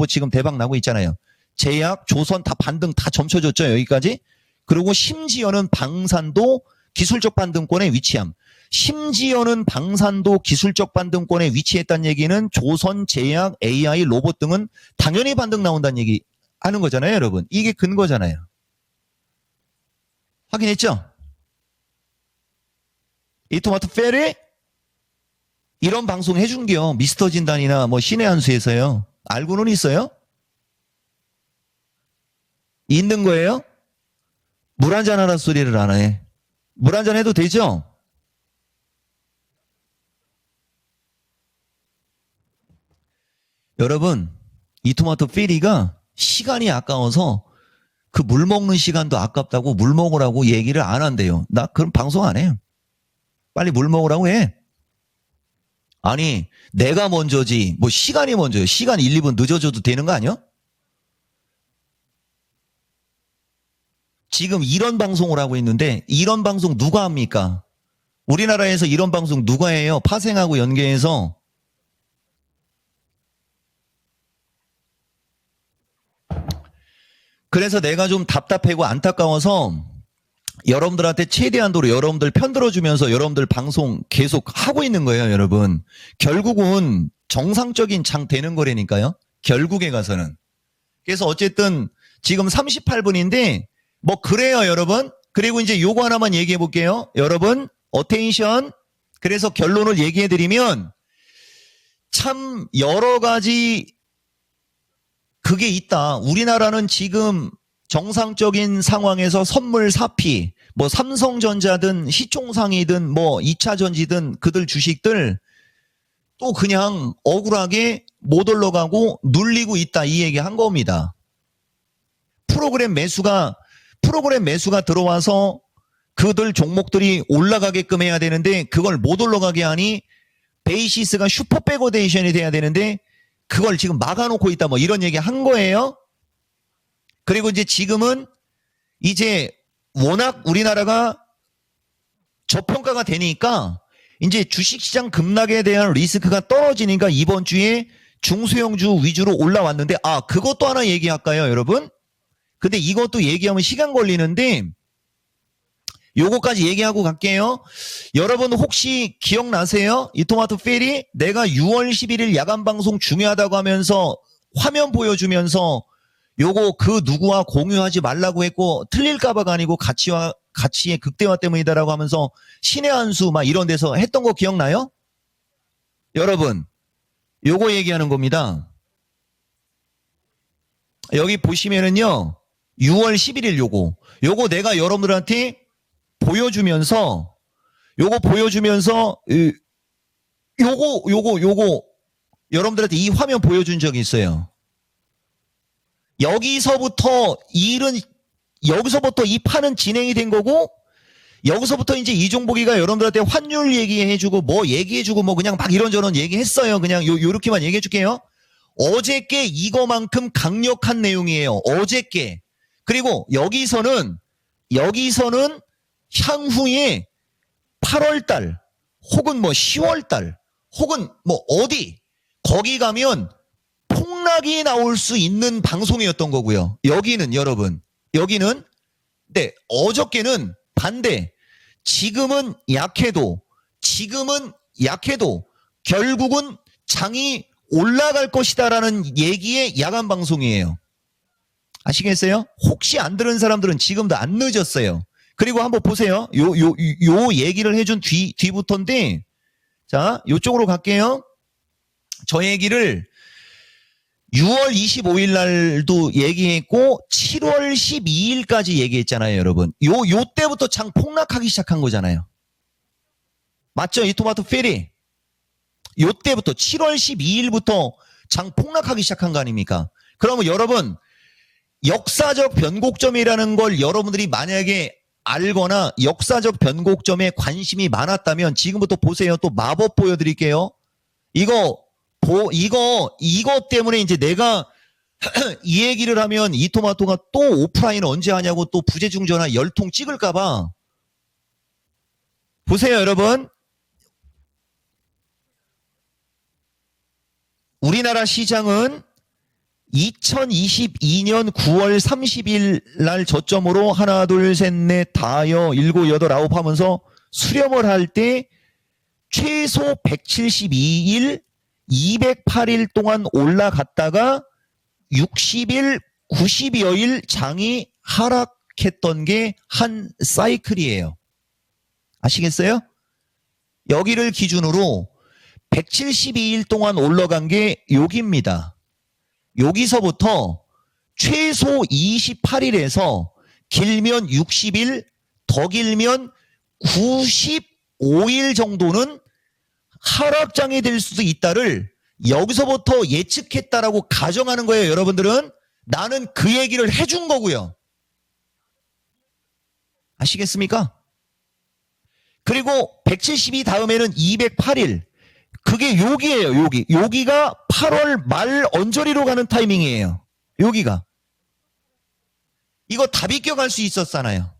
지금 대박 나고 있잖아요. 제약, 조선 다 반등 다 점쳐줬죠. 여기까지. 그리고 심지어는 방산도 기술적 반등권에 위치함. 심지어는 방산도 기술적 반등권에 위치했다는 얘기는 조선, 제약, AI, 로봇 등은 당연히 반등 나온다는 얘기 하는 거잖아요, 여러분. 이게 근거잖아요. 확인했죠? 이토마토 페리? 이런 방송 해준겨. 미스터 진단이나 뭐 신의 한수에서요. 알고는 있어요? 있는 거예요? 물 한잔 하라 소리를 안 해. 물 한잔 해도 되죠? 여러분, 이토마토 페리가 시간이 아까워서 그 물 먹는 시간도 아깝다고 물 먹으라고 얘기를 안 한대요. 나 그럼 방송 안 해요. 빨리 물 먹으라고 해. 아니, 내가 먼저지. 뭐 시간이 먼저요. 시간 1, 2분 늦어져도 되는 거 아니야? 지금 이런 방송을 하고 있는데 이런 방송 누가 합니까? 우리나라에서 이런 방송 누가 해요? 파생하고 연계해서. 그래서 내가 좀 답답하고 안타까워서 여러분들한테 최대한도로 여러분들 편들어주면서 여러분들 방송 계속 하고 있는 거예요, 여러분. 결국은 정상적인 장 되는 거라니까요. 결국에 가서는. 그래서 어쨌든 지금 38분인데 뭐 그래요, 여러분. 그리고 이제 요거 하나만 얘기해 볼게요. 여러분, 어테인션. 그래서 결론을 얘기해 드리면 참 여러 가지 그게 있다. 우리나라는 지금 정상적인 상황에서 선물 사피, 뭐 삼성전자든 시총상이든 뭐 2차 전지든 그들 주식들 또 그냥 억울하게 못 올라가고 눌리고 있다. 이 얘기 한 겁니다. 프로그램 매수가 들어와서 그들 종목들이 올라가게끔 해야 되는데 그걸 못 올라가게 하니 베이시스가 슈퍼 백오데이션이 돼야 되는데 그걸 지금 막아놓고 있다. 뭐 이런 얘기 한 거예요. 그리고 이제 지금은 이제 워낙 우리나라가 저평가가 되니까 이제 주식시장 급락에 대한 리스크가 떨어지니까 이번 주에 중소형주 위주로 올라왔는데 그것도 하나 얘기할까요, 여러분? 근데 이것도 얘기하면 시간 걸리는데 요거까지 얘기하고 갈게요. 여러분 혹시 기억나세요? 이토마토 페리 내가 6월 11일 야간 방송 중요하다고 하면서 화면 보여주면서 요거 그 누구와 공유하지 말라고 했고 틀릴까봐가 아니고 가치의 극대화 때문이다라고 하면서 신의 한수 막 이런 데서 했던 거 기억나요? 여러분 요거 얘기하는 겁니다. 여기 보시면은요 6월 11일 요거 내가 여러분들한테 보여주면서 요거 여러분들한테 이 화면 보여준 적이 있어요. 여기서부터 이 판은 진행이 된 거고 여기서부터 이제 이종복이가 여러분들한테 환율 얘기해주고 뭐 얘기해주고 뭐 그냥 막 이런저런 얘기했어요. 그냥 요렇게만 얘기해줄게요. 어저께 이거만큼 강력한 내용이에요. 어저께. 그리고 여기서는 향후에 8월달 혹은 뭐 10월달 혹은 뭐 어디 거기 가면 폭락이 나올 수 있는 방송이었던 거고요. 여기는 여러분 네 어저께는 반대 지금은 약해도 결국은 장이 올라갈 것이다라는 얘기의 야간 방송이에요. 아시겠어요? 혹시 안 들은 사람들은 지금도 안 늦었어요. 그리고 한번 보세요. 요 얘기를 해준 뒤부터인데, 자, 요쪽으로 갈게요. 저 얘기를 6월 25일 날도 얘기했고, 7월 12일까지 얘기했잖아요, 여러분. 요 때부터 장 폭락하기 시작한 거잖아요. 맞죠? 이토마토 페리. 요 때부터 7월 12일부터 장 폭락하기 시작한 거 아닙니까? 그러면 여러분, 역사적 변곡점이라는 걸 여러분들이 만약에 알거나 역사적 변곡점에 관심이 많았다면 지금부터 보세요. 또 마법 보여드릴게요. 이거 때문에 이제 내가 이 얘기를 하면 이토마토가 또 오프라인 언제 하냐고 또 부재중 전화 10통 찍을까봐 보세요, 여러분. 우리나라 시장은 2022년 9월 30일 날 저점으로 하나, 둘, 셋, 넷, 다여, 일곱, 여덟, 아홉 하면서 수렴을 할 때 최소 172일, 208일 동안 올라갔다가 60일, 90여일 장이 하락했던 게 한 사이클이에요. 아시겠어요? 여기를 기준으로 172일 동안 올라간 게 여기입니다. 여기서부터 최소 28일에서 길면 60일, 더 길면 95일 정도는 하락장이 될 수도 있다를 여기서부터 예측했다라고 가정하는 거예요. 여러분들은 나는 그 얘기를 해준 거고요. 아시겠습니까? 그리고 172 다음에는 208일. 그게 여기예요. 여기가 8월 말 언저리로 가는 타이밍이에요. 여기가. 이거 다 비껴갈 수 있었잖아요.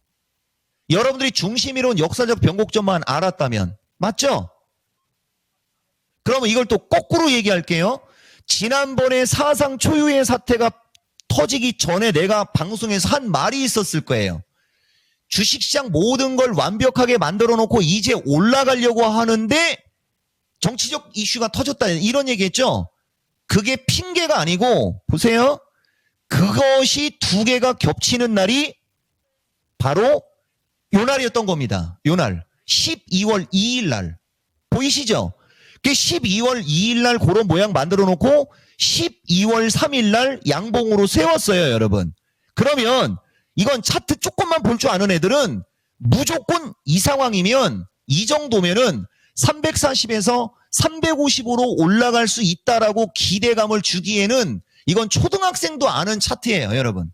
여러분들이 중심이론 역사적 변곡점만 알았다면. 맞죠? 그러면 이걸 또 거꾸로 얘기할게요. 지난번에 사상 초유의 사태가 터지기 전에 내가 방송에서 한 말이 있었을 거예요. 주식시장 모든 걸 완벽하게 만들어 놓고 이제 올라가려고 하는데 정치적 이슈가 터졌다 이런 얘기했죠. 그게 핑계가 아니고 보세요. 그것이 두 개가 겹치는 날이 바로 요 날이었던 겁니다. 요 날 12월 2일 날 보이시죠? 그 12월 2일 날 그런 모양 만들어 놓고 12월 3일 날 양봉으로 세웠어요, 여러분. 그러면 이건 차트 조금만 볼 줄 아는 애들은 무조건 이 상황이면 이 정도면은 340에서 350으로 올라갈 수 있다라고 기대감을 주기에는 이건 초등학생도 아는 차트예요, 여러분.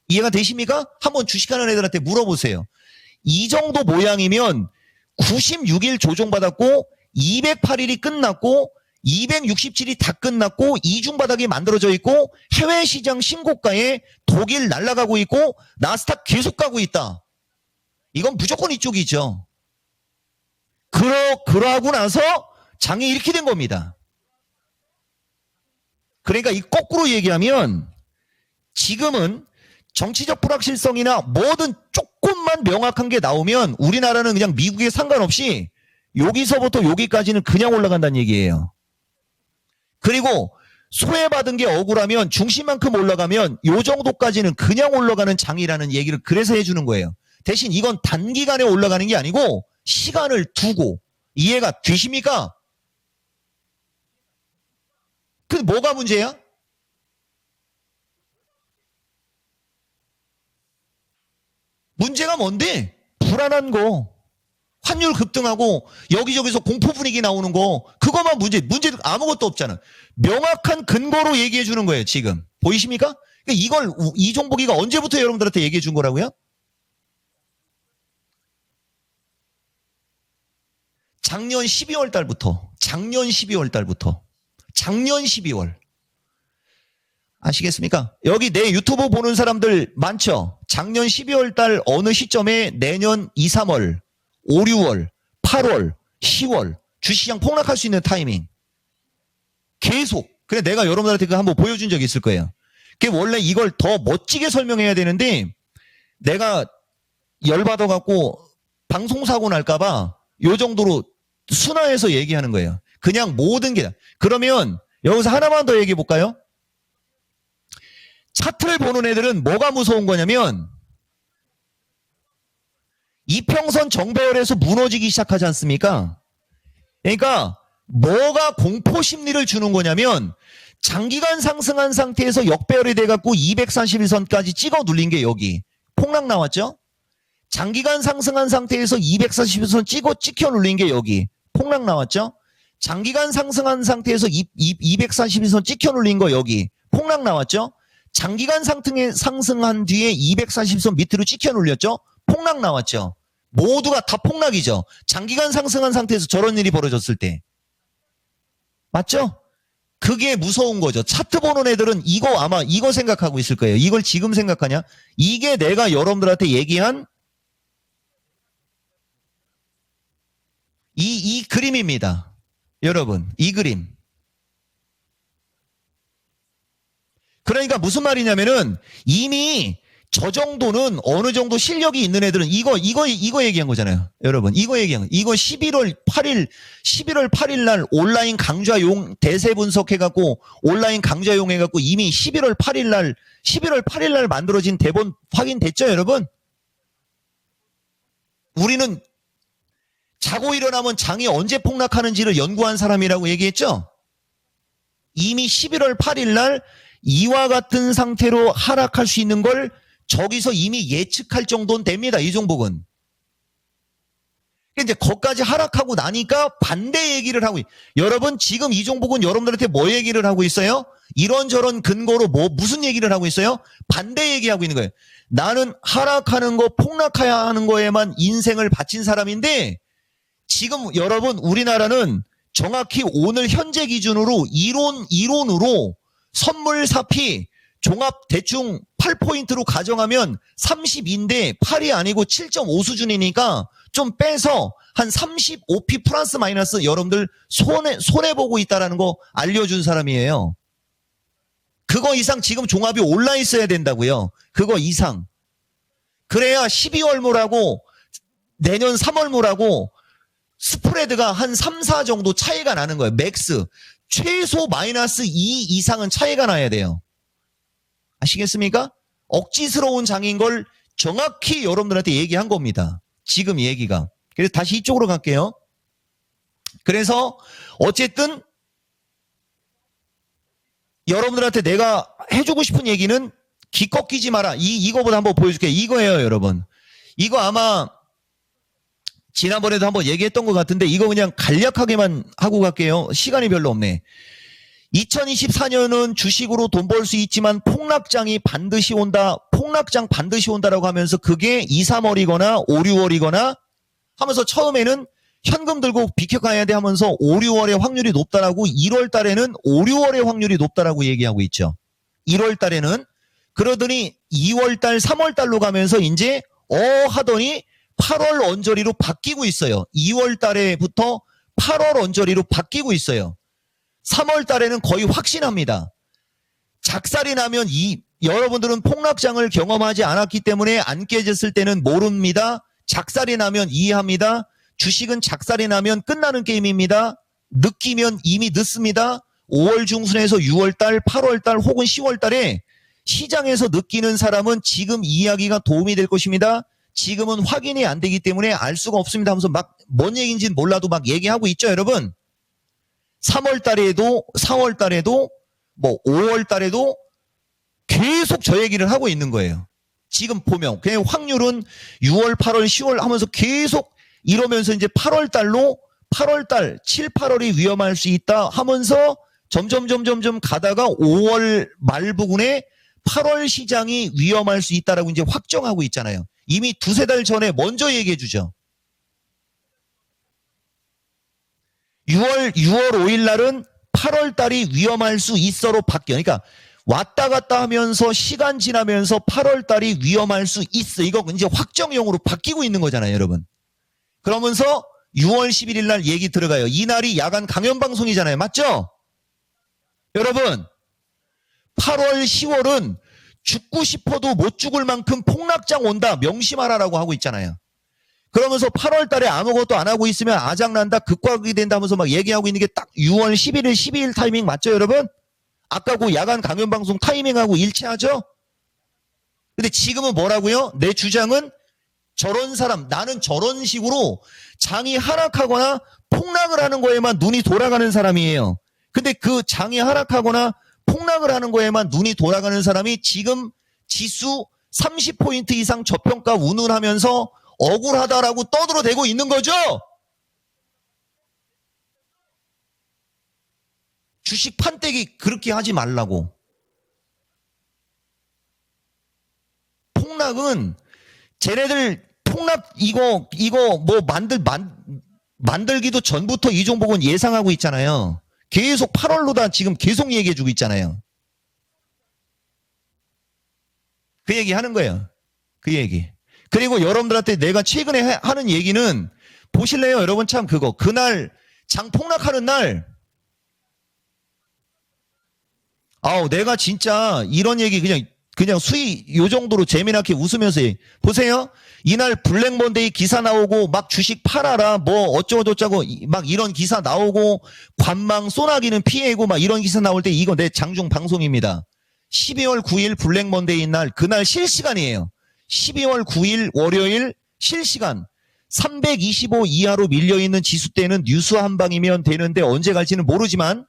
이해가 되십니까? 한번 주식하는 애들한테 물어보세요. 이 정도 모양이면 96일 조정받았고 208일이 끝났고 267이 다 끝났고 이중바닥이 만들어져 있고 해외 시장 신고가에 독일 날아가고 있고 나스닥 계속 가고 있다. 이건 무조건 이쪽이죠. 그러고 나서 장이 이렇게 된 겁니다. 그러니까 이 거꾸로 얘기하면 지금은 정치적 불확실성이나 뭐든 조금만 명확한 게 나오면 우리나라는 그냥 미국에 상관없이 여기서부터 여기까지는 그냥 올라간다는 얘기예요. 그리고 소외받은 게 억울하면 중심만큼 올라가면 요 정도까지는 그냥 올라가는 장이라는 얘기를 그래서 해주는 거예요. 대신 이건 단기간에 올라가는 게 아니고 시간을 두고. 이해가 되십니까? 근데 뭐가 문제야? 문제가 뭔데? 불안한 거. 환율 급등하고 여기저기서 공포 분위기 나오는 거. 그거만 문제 아무것도 없잖아. 명확한 근거로 얘기해 주는 거예요, 지금. 보이십니까? 그러니까 이걸 이종복이가 언제부터 여러분들한테 얘기해 준 거라고요? 작년 12월 달부터. 작년 12월. 아시겠습니까? 여기 내 유튜브 보는 사람들 많죠? 작년 12월 달 어느 시점에 내년 2, 3월, 5, 6월, 8월, 10월 주식시장 폭락할 수 있는 타이밍. 계속. 그래 내가 여러분들한테 그거 한번 보여준 적이 있을 거예요. 그게 원래 이걸 더 멋지게 설명해야 되는데 내가 열받아갖고 방송사고 날까봐 요 정도로 순화해서 얘기하는 거예요. 그냥 모든 게. 그러면 여기서 하나만 더 얘기해 볼까요? 차트를 보는 애들은 뭐가 무서운 거냐면 이평선 정배열에서 무너지기 시작하지 않습니까? 그러니까 뭐가 공포 심리를 주는 거냐면 장기간 상승한 상태에서 역배열이 돼갖고 241선까지 찍어 눌린 게 여기 폭락 나왔죠? 장기간 상승한 상태에서 241선 찍혀 눌린 게 여기 폭락 나왔죠? 장기간 상승한 상태에서 241선 찍혀 눌린 거 여기 폭락 나왔죠? 장기간 상승한 뒤에 240선 밑으로 찍혀 눌렸죠? 폭락 나왔죠? 모두가 다 폭락이죠. 장기간 상승한 상태에서 저런 일이 벌어졌을 때. 맞죠? 그게 무서운 거죠. 차트 보는 애들은 아마 이거 생각하고 있을 거예요. 이걸 지금 생각하냐? 이게 내가 여러분들한테 얘기한 이 그림입니다. 여러분, 이 그림. 그러니까 무슨 말이냐면은 이미 저 정도는 어느 정도 실력이 있는 애들은 이거 얘기한 거잖아요. 여러분, 이거 얘기한 거. 이거 11월 8일 날 온라인 강좌용 대세 분석해갖고 온라인 강좌용 해갖고 이미 11월 8일 날 만들어진 대본 확인됐죠, 여러분? 우리는 자고 일어나면 장이 언제 폭락하는지를 연구한 사람이라고 얘기했죠? 이미 11월 8일 날 이와 같은 상태로 하락할 수 있는 걸 저기서 이미 예측할 정도는 됩니다. 이종복은. 근데 거기까지 하락하고 나니까 반대 얘기를 하고 여러분 지금 이종복은 여러분들한테 뭐 얘기를 하고 있어요? 이런저런 근거로 무슨 얘기를 하고 있어요? 반대 얘기하고 있는 거예요. 나는 하락하는 거 폭락해야 하는 거에만 인생을 바친 사람인데 지금 여러분 우리나라는 정확히 오늘 현재 기준으로 이론으로 선물 사피 종합 대충 8포인트로 가정하면 32인데 8이 아니고 7.5 수준이니까 좀 빼서 한 35p 플러스 마이너스 여러분들 손해보고 있다는 거 알려준 사람이에요. 그거 이상 지금 종합이 올라 있어야 된다고요. 그거 이상. 그래야 12월모라고 내년 3월모라고 스프레드가 한 3, 4 정도 차이가 나는 거예요. 맥스. 최소 마이너스 2 이상은 차이가 나야 돼요. 아시겠습니까? 억지스러운 장인 걸 정확히 여러분들한테 얘기한 겁니다. 지금 얘기가. 그래서 다시 이쪽으로 갈게요. 그래서 어쨌든 여러분들한테 내가 해주고 싶은 얘기는 기껏 끼지 마라. 이거보다 한번 보여줄게요. 이거예요, 여러분. 이거 아마 지난번에도 한번 얘기했던 것 같은데 이거 그냥 간략하게만 하고 갈게요. 시간이 별로 없네. 2024년은 주식으로 돈 벌 수 있지만 폭락장이 반드시 온다. 폭락장 반드시 온다라고 하면서 그게 2, 3월이거나 5, 6월이거나 하면서 처음에는 현금 들고 비켜가야 돼 하면서 5, 6월의 확률이 높다라고 1월 달에는 5, 6월의 확률이 높다라고 얘기하고 있죠. 1월 달에는 그러더니 2월 달, 3월 달로 가면서 이제 하더니 8월 언저리로 바뀌고 있어요. 2월 달에부터 8월 언저리로 바뀌고 있어요. 3월 달에는 거의 확신합니다. 작살이 나면 여러분들은 폭락장을 경험하지 않았기 때문에 안 깨졌을 때는 모릅니다. 작살이 나면 이해합니다. 주식은 작살이 나면 끝나는 게임입니다. 느끼면 이미 늦습니다. 5월 중순에서 6월 달, 8월 달 혹은 10월 달에 시장에서 느끼는 사람은 지금 이야기가 도움이 될 것입니다. 지금은 확인이 안 되기 때문에 알 수가 없습니다 하면서 막 뭔 얘기인지는 몰라도 막 얘기하고 있죠, 여러분. 3월 달에도 4월 달에도 5월 달에도 계속 저 얘기를 하고 있는 거예요. 지금 보면 그냥 확률은 6월, 8월, 10월 하면서 계속 이러면서 이제 8월 달 7, 8월이 위험할 수 있다 하면서 점점 가다가 5월 말 부근에 8월 시장이 위험할 수 있다라고 이제 확정하고 있잖아요. 이미 두세 달 전에 먼저 얘기해 주죠. 6월 5일 날은 8월 달이 위험할 수 있어로 바뀌어요. 그러니까 왔다 갔다 하면서 시간 지나면서 8월 달이 위험할 수 있어. 이거 이제 확정형으로 바뀌고 있는 거잖아요, 여러분. 그러면서 6월 11일 날 얘기 들어가요. 이날이 야간 강연 방송이잖아요. 맞죠? 여러분, 8월, 10월은 죽고 싶어도 못 죽을 만큼 폭락장 온다. 명심하라라고 하고 있잖아요. 그러면서 8월 달에 아무것도 안 하고 있으면 아작난다. 극과극이 된다 하면서 막 얘기하고 있는 게 딱 6월 11일, 12일 타이밍 맞죠, 여러분? 아까 그 야간 강연 방송 타이밍하고 일치하죠? 근데 지금은 뭐라고요? 내 주장은 저런 사람, 나는 저런 식으로 장이 하락하거나 폭락을 하는 거에만 눈이 돌아가는 사람이에요. 근데 그 장이 하락하거나 폭락을 하는 거에만 눈이 돌아가는 사람이 지금 지수 30포인트 이상 저평가 운운하면서 억울하다라고 떠들어대고 있는 거죠. 주식 판때기 그렇게 하지 말라고. 폭락은 쟤네들 폭락 이거 뭐 만들기도 전부터 이종복은 예상하고 있잖아요. 계속 8월로다 지금 계속 얘기해주고 있잖아요. 그 얘기 하는 거예요. 그 얘기. 그리고 여러분들한테 내가 최근에 하는 얘기는 보실래요? 여러분 참 그거. 그날 장 폭락하는 날. 아우, 내가 진짜 이런 얘기 그냥 수위 요 정도로 재미나게 웃으면서 보세요. 이날 블랙먼데이 기사 나오고 막 주식 팔아라 뭐 어쩌고저쩌고 막 이런 기사 나오고 관망 소나기는 피해고 막 이런 기사 나올 때 이거 내 장중 방송입니다. 12월 9일 블랙먼데이 날 그날 실시간이에요. 12월 9일 월요일 실시간 325 이하로 밀려있는 지수대는 뉴스 한 방이면 되는데 언제 갈지는 모르지만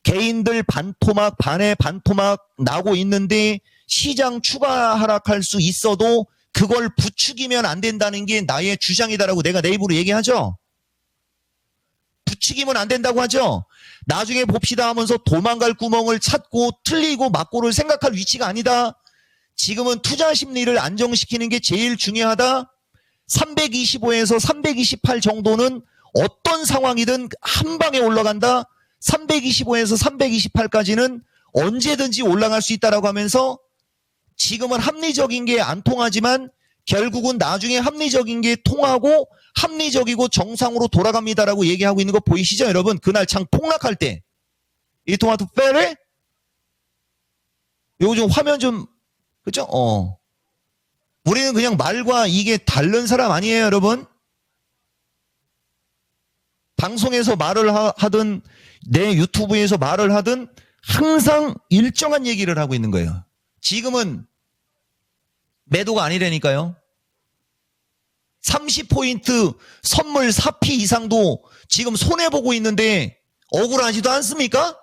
개인들 반토막 반에 반토막 나고 있는데 시장 추가 하락할 수 있어도 그걸 부추기면 안 된다는 게 나의 주장이다라고 내가 내 입으로 얘기하죠. 부추기면 안 된다고 하죠. 나중에 봅시다 하면서 도망갈 구멍을 찾고 틀리고 맞고를 생각할 위치가 아니다. 지금은 투자 심리를 안정시키는 게 제일 중요하다. 325에서 328 정도는 어떤 상황이든 한 방에 올라간다. 325에서 328까지는 언제든지 올라갈 수 있다라고 하면서 지금은 합리적인 게 안 통하지만 결국은 나중에 합리적인 게 통하고 합리적이고 정상으로 돌아갑니다라고 얘기하고 있는 거 보이시죠, 여러분? 그날 장 폭락할 때. 이 토마토 페레? 요거 좀 화면 좀, 그죠? 우리는 그냥 말과 이게 다른 사람 아니에요, 여러분? 방송에서 말을 하든 내 유튜브에서 말을 하든 항상 일정한 얘기를 하고 있는 거예요. 지금은 매도가 아니라니까요. 30포인트 선물 4P 이상도 지금 손해보고 있는데 억울하지도 않습니까?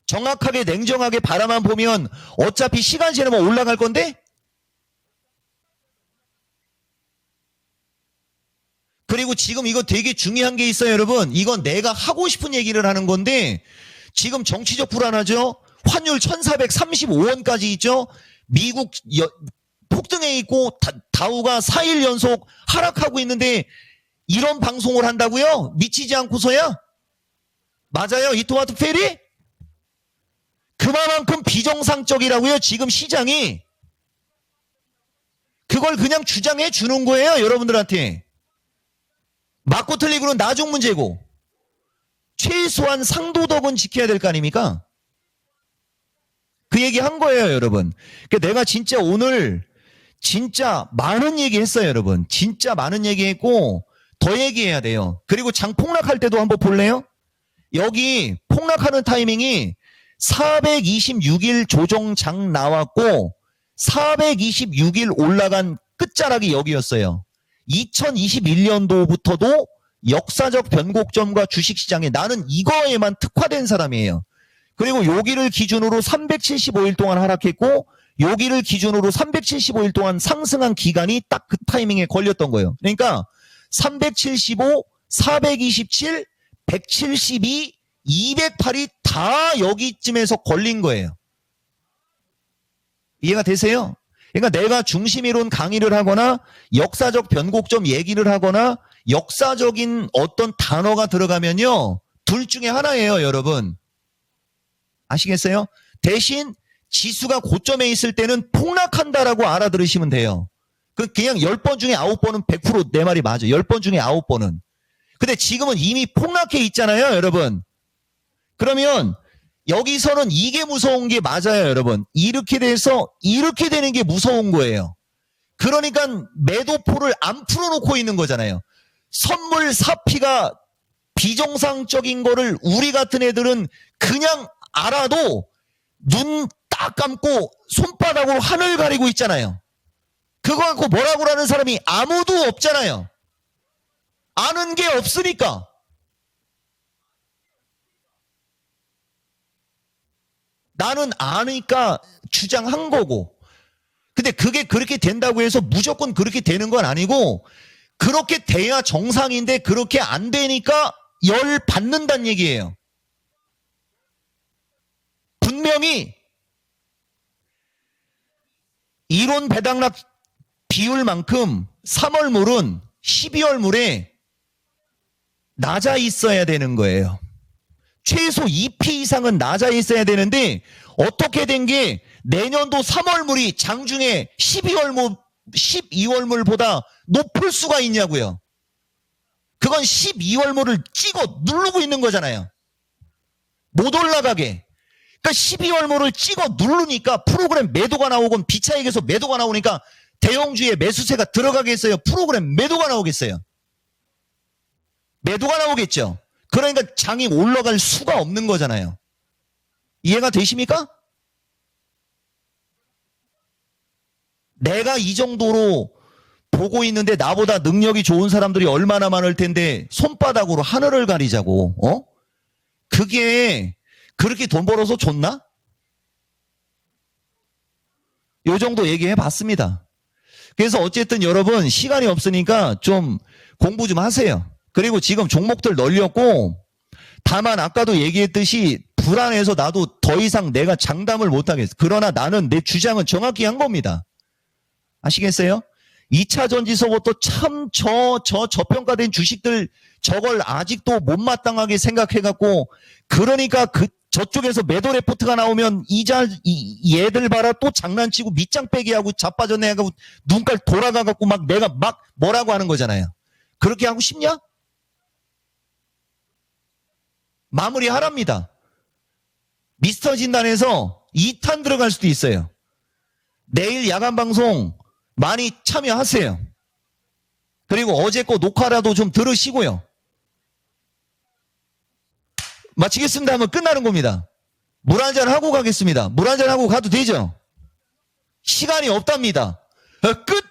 정확하게 냉정하게 바라만 보면 어차피 시간 지나면 올라갈 건데? 그리고 지금 이거 되게 중요한 게 있어요, 여러분. 이건 내가 하고 싶은 얘기를 하는 건데 지금 정치적 불안하죠? 환율 1435원까지 있죠? 미국 폭등해 있고 다우가 4일 연속 하락하고 있는데 이런 방송을 한다고요? 미치지 않고서야? 맞아요, 이 토마토 페리? 그만큼 비정상적이라고요, 지금 시장이. 그걸 그냥 주장해 주는 거예요, 여러분들한테. 맞고 틀리고는 나중 문제고 최소한 상도덕은 지켜야 될 거 아닙니까? 그 얘기 한 거예요, 여러분. 그러니까 내가 진짜 오늘 진짜 많은 얘기 했어요, 여러분. 진짜 많은 얘기 했고 더 얘기해야 돼요. 그리고 장 폭락할 때도 한번 볼래요? 여기 폭락하는 타이밍이 426일 조정장 나왔고 426일 올라간 끝자락이 여기였어요. 2021년도부터도 역사적 변곡점과 주식시장에 나는 이거에만 특화된 사람이에요. 그리고 여기를 기준으로 375일 동안 하락했고 여기를 기준으로 375일 동안 상승한 기간이 딱 그 타이밍에 걸렸던 거예요. 그러니까 375, 427, 172, 208이 다 여기쯤에서 걸린 거예요. 이해가 되세요? 그러니까 내가 중심이론 강의를 하거나 역사적 변곡점 얘기를 하거나 역사적인 어떤 단어가 들어가면요. 둘 중에 하나예요, 여러분. 아시겠어요? 대신 지수가 고점에 있을 때는 폭락한다라고 알아들으시면 돼요. 그냥 10번 중에 9번은 100% 내 말이 맞아. 10번 중에 9번은. 근데 지금은 이미 폭락해 있잖아요, 여러분. 그러면 여기서는 이게 무서운 게 맞아요, 여러분. 이렇게 돼서 이렇게 되는 게 무서운 거예요. 그러니까 매도포를 안 풀어놓고 있는 거잖아요. 선물 사피가 비정상적인 거를 우리 같은 애들은 그냥 알아도 눈 딱 감고 손바닥으로 하늘 가리고 있잖아요. 그거 갖고 뭐라고 하는 사람이 아무도 없잖아요. 아는 게 없으니까. 나는 아니까 주장한 거고. 근데 그게 그렇게 된다고 해서 무조건 그렇게 되는 건 아니고 그렇게 돼야 정상인데 그렇게 안 되니까 열 받는다는 얘기예요. 분명히 이론 배당락 비율만큼 3월 물은 12월 물에 낮아 있어야 되는 거예요. 최소 2P 이상은 낮아 있어야 되는데 어떻게 된 게 내년도 3월 물이 장중에 12월 물보다 높을 수가 있냐고요. 그건 12월모를 찍어 누르고 있는 거잖아요. 못 올라가게. 그러니까 12월모를 찍어 누르니까 프로그램 매도가 나오건 비차익에서 매도가 나오니까 대형주의 매수세가 들어가겠어요? 프로그램 매도가 나오겠어요? 매도가 나오겠죠. 그러니까 장이 올라갈 수가 없는 거잖아요. 이해가 되십니까? 내가 이 정도로 보고 있는데 나보다 능력이 좋은 사람들이 얼마나 많을 텐데 손바닥으로 하늘을 가리자고. 그게 그렇게 돈 벌어서 좋나? 요 정도 얘기해 봤습니다. 그래서 어쨌든 여러분 시간이 없으니까 좀 공부 좀 하세요. 그리고 지금 종목들 널렸고, 다만 아까도 얘기했듯이 불안해서 나도 더 이상 내가 장담을 못하겠어. 그러나 나는 내 주장은 정확히 한 겁니다. 아시겠어요? 2차 전지서부터 참 저평가된 주식들 저걸 아직도 못마땅하게 생각해갖고, 그러니까 저쪽에서 매도 레포트가 나오면 얘들 봐라 또 장난치고 밑장 빼기 하고 자빠졌네 하고 눈깔 돌아가갖고 막 내가 막 뭐라고 하는 거잖아요. 그렇게 하고 싶냐? 마무리 하랍니다. 미스터 진단에서 2탄 들어갈 수도 있어요. 내일 야간 방송 많이 참여하세요. 그리고 어제 거 녹화라도 좀 들으시고요. 마치겠습니다 하면 끝나는 겁니다. 물 한잔 하고 가겠습니다. 물 한잔 하고 가도 되죠? 시간이 없답니다. 끝!